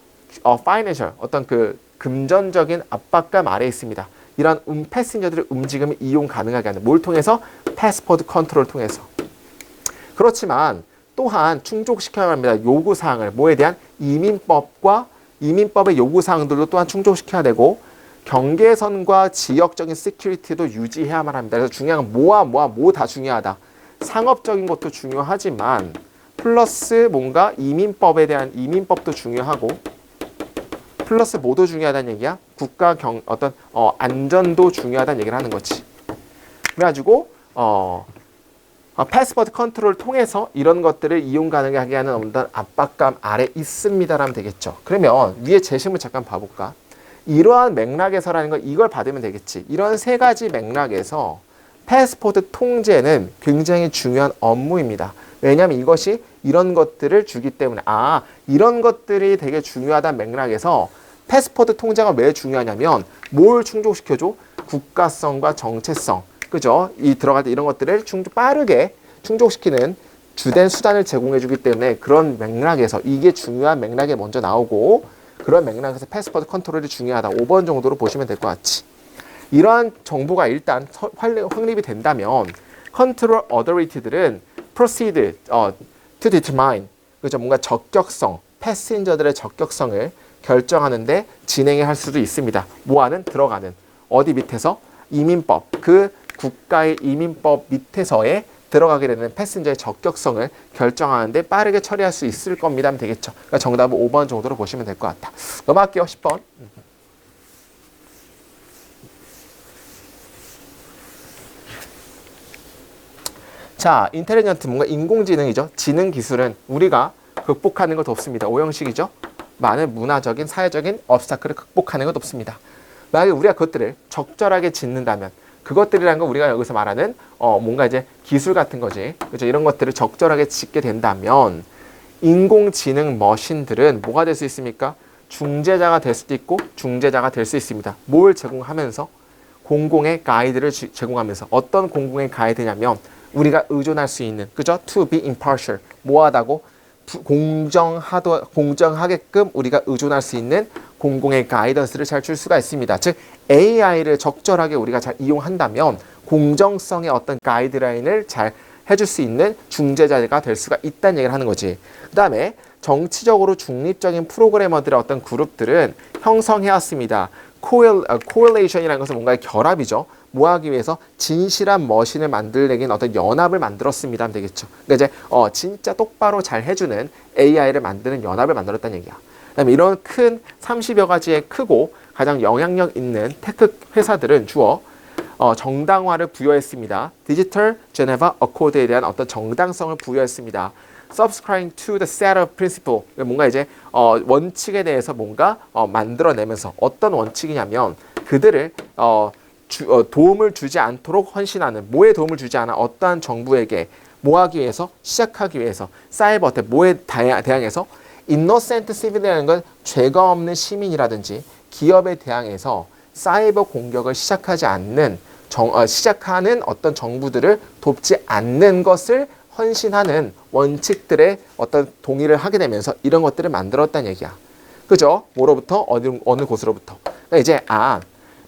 파이낸셜 어떤 그 금전적인 압박감 아래에 있습니다. 이런 패신저들의 움직임을 이용 가능하게 하는 뭘 통해서? 패스포트 컨트롤을 통해서. 그렇지만 또한 충족시켜야 합니다. 요구사항을 뭐에 대한 이민법의 요구사항들도 또한 충족시켜야 되고 경계선과 지역적인 시큐리티도 유지해야만 합니다. 그래서 중요한 건 뭐 다 중요하다. 상업적인 것도 중요하지만 플러스 뭔가 이민법에 대한 이민법도 중요하고 플러스 뭐도 중요하다는 얘기야? 국가 어떤 안전도 중요하다는 얘기를 하는 거지. 그래가지고 패스포트 컨트롤을 통해서 이런 것들을 이용 가능하게 하는 어떤 압박감 아래 있습니다라면 되겠죠. 그러면 위에 제시물 잠깐 봐볼까? 이러한 맥락에서라는 건 이걸 받으면 되겠지. 이런 세 가지 맥락에서 패스포트 통제는 굉장히 중요한 업무입니다. 왜냐하면 이것이 이런 것들을 주기 때문에 이런 것들이 되게 중요하다는 맥락에서 패스포트 통제가 왜 중요하냐면 뭘 충족시켜줘? 국가성과 정체성. 그죠? 들어갈 때 이런 것들을 빠르게 충족시키는 주된 수단을 제공해주기 때문에 그런 맥락에서 이게 중요한 맥락에 먼저 나오고 그런 맥락에서 패스포트 컨트롤이 중요하다. 5번 정도로 보시면 될 것 같지. 이러한 정보가 일단 확립이 된다면 컨트롤 어더리티들은 proceed to determine 그죠? 뭔가 적격성, 패신저들의 적격성을 결정하는데 진행을 할 수도 있습니다. 뭐하는? 들어가는. 어디 밑에서? 이민법. 그 국가의 이민법 밑에서의 들어가게 되는 패신저의 적격성을 결정하는데 빠르게 처리할 수 있을 겁니다 하면 되겠죠. 그러니까 정답은 5번 정도로 보시면 될 것 같다. 넘어갈게요. 10번. 자, 인텔리전트 뭔가 인공지능이죠. 지능 기술은 우리가 극복하는 것 없습니다. 오형식이죠. 많은 문화적인, 사회적인 obstacle을 극복하는 것 없습니다. 만약에 우리가 그것들을 적절하게 짓는다면 그것들이란 건 우리가 여기서 말하는 뭔가 이제 기술 같은 거지. 그죠? 이런 것들을 적절하게 짓게 된다면 인공지능 머신들은 뭐가 될 수 있습니까? 중재자가 될 수도 있고 중재자가 될 수 있습니다. 뭘 제공하면서? 공공의 가이드를 제공하면서. 어떤 공공의 가이드냐면 우리가 의존할 수 있는, 그죠? To be impartial. 뭐하다고? 공정하게끔 우리가 의존할 수 있는 공공의 가이던스를 잘 줄 수가 있습니다. 즉 AI를 적절하게 우리가 잘 이용한다면 공정성의 어떤 가이드라인을 잘 해줄 수 있는 중재자가 될 수가 있다는 얘기를 하는 거지. 그 다음에 정치적으로 중립적인 프로그래머들의 어떤 그룹들은 형성해왔습니다. correlation이라는 것은 뭔가의 결합이죠. 뭐 하기 위해서 진실한 머신을 만들려는 어떤 연합을 만들었습니다 하면 되겠죠. 그러니까 이제 진짜 똑바로 잘 해주는 AI를 만드는 연합을 만들었다는 얘기야. 그다음에 이런 큰 30여 가지의 크고 가장 영향력 있는 테크 회사들은 주어 정당화를 부여했습니다. 디지털 제네바 어코드에 대한 어떤 정당성을 부여했습니다. Subscribing to the set of principle. 뭔가 이제 원칙에 대해서 뭔가 만들어내면서 어떤 원칙이냐면 그들을 도움을 주지 않도록 헌신하는, 뭐에 도움을 주지 않아 어떠한 정부에게 뭐 하기 위해서, 시작하기 위해서 사이버한테 뭐에 대항해서 innocent civil이라는 건 죄가 없는 시민이라든지 기업에 대항해서 사이버 공격을 시작하는 어떤 정부들을 돕지 않는 것을 헌신하는 원칙들의 어떤 동의를 하게 되면서 이런 것들을 만들었다는 얘기야. 그죠? 뭐로부터? 어느 곳으로부터. 그러니까 이제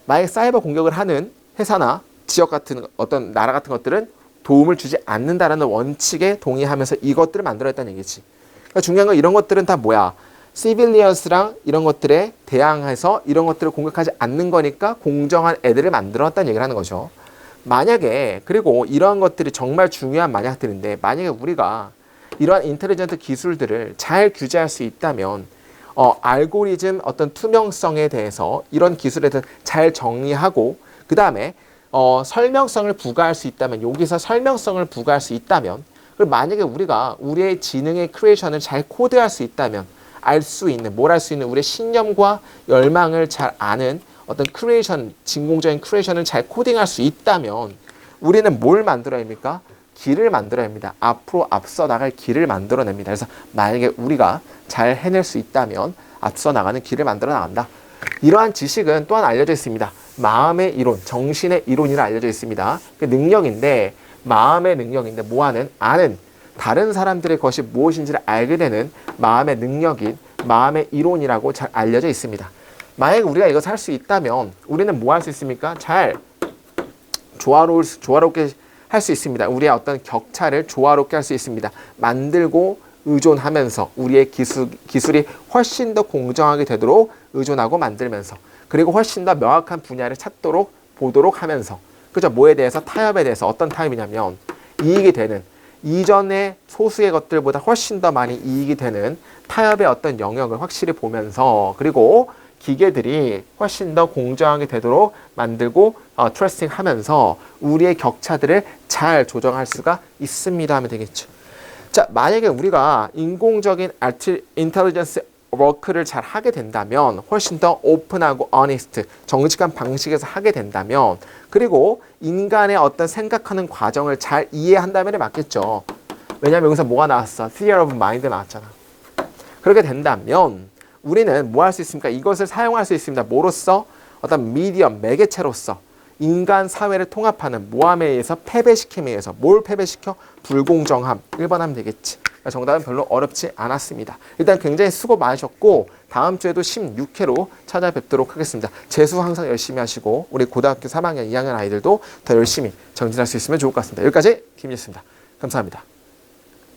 만약 사이버 공격을 하는 회사나 지역 같은 어떤 나라 같은 것들은 도움을 주지 않는다라는 원칙에 동의하면서 이것들을 만들었다는 얘기지. 그러니까 중요한 건 이런 것들은 다 뭐야? 시빌리언스랑 이런 것들에 대항해서 이런 것들을 공격하지 않는 거니까 공정한 애들을 만들었다는 얘기를 하는 거죠. 만약에 그리고 이러한 것들이 정말 중요한 만약들인데 만약에 우리가 이러한 인텔리전트 기술들을 잘 규제할 수 있다면 알고리즘 어떤 투명성에 대해서 이런 기술에 대해서 잘 정리하고 그 다음에 설명성을 부과할 수 있다면 여기서 설명성을 부과할 수 있다면 그리고 만약에 우리가 우리의 지능의 크리에이션을 잘 코드할 수 있다면 알 수 있는 뭘 할 수 있는 우리의 신념과 열망을 잘 아는 어떤 크리에이션, 진공적인 크리에이션을 잘 코딩할 수 있다면 우리는 뭘 만들어야 합니까? 길을 만들어야 합니다. 앞으로 앞서 나갈 길을 만들어냅니다. 그래서 만약에 우리가 잘 해낼 수 있다면 앞서 나가는 길을 만들어 나간다. 이러한 지식은 또한 알려져 있습니다. 마음의 이론, 정신의 이론이라 알려져 있습니다. 그 능력인데 마음의 능력인데 아는 다른 사람들의 것이 무엇인지를 알게 되는 마음의 능력인 마음의 이론이라고 잘 알려져 있습니다. 만약에 우리가 이것을 할 수 있다면 우리는 뭐 할 수 있습니까? 잘 조화롭게 할 수 있습니다. 우리의 어떤 격차를 조화롭게 할 수 있습니다. 만들고 의존하면서 우리의 기술이 훨씬 더 공정하게 되도록 의존하고 만들면서 그리고 훨씬 더 명확한 분야를 보도록 하면서 그죠? 뭐에 대해서? 타협에 대해서 어떤 타협이냐면 이익이 되는 이전의 소수의 것들보다 훨씬 더 많이 이익이 되는 타협의 어떤 영역을 확실히 보면서 그리고 기계들이 훨씬 더 공정하게 되도록 만들고 트러스팅 하면서 우리의 격차들을 잘 조정할 수가 있습니다 하면 되겠죠. 자, 만약에 우리가 인공적인 인텔리전스 워크를 잘 하게 된다면 훨씬 더 오픈하고 어니스트, 정직한 방식에서 하게 된다면 그리고 인간의 어떤 생각하는 과정을 잘 이해한다면 맞겠죠. 왜냐하면 여기서 뭐가 나왔어? Theory of Mind 나왔잖아. 그렇게 된다면 우리는 뭐 할 수 있습니까? 이것을 사용할 수 있습니다. 뭐로써? 어떤 미디엄, 매개체로서 인간 사회를 통합하는 모함에 의해서 패배시킴에 의해서 뭘 패배시켜? 불공정함. 1번 하면 되겠지. 정답은 별로 어렵지 않았습니다. 일단 굉장히 수고 많으셨고 다음 주에도 16회로 찾아뵙도록 하겠습니다. 재수 항상 열심히 하시고 우리 고등학교 3학년, 2학년 아이들도 더 열심히 정진할 수 있으면 좋을 것 같습니다. 여기까지 김희였습니다. 감사합니다.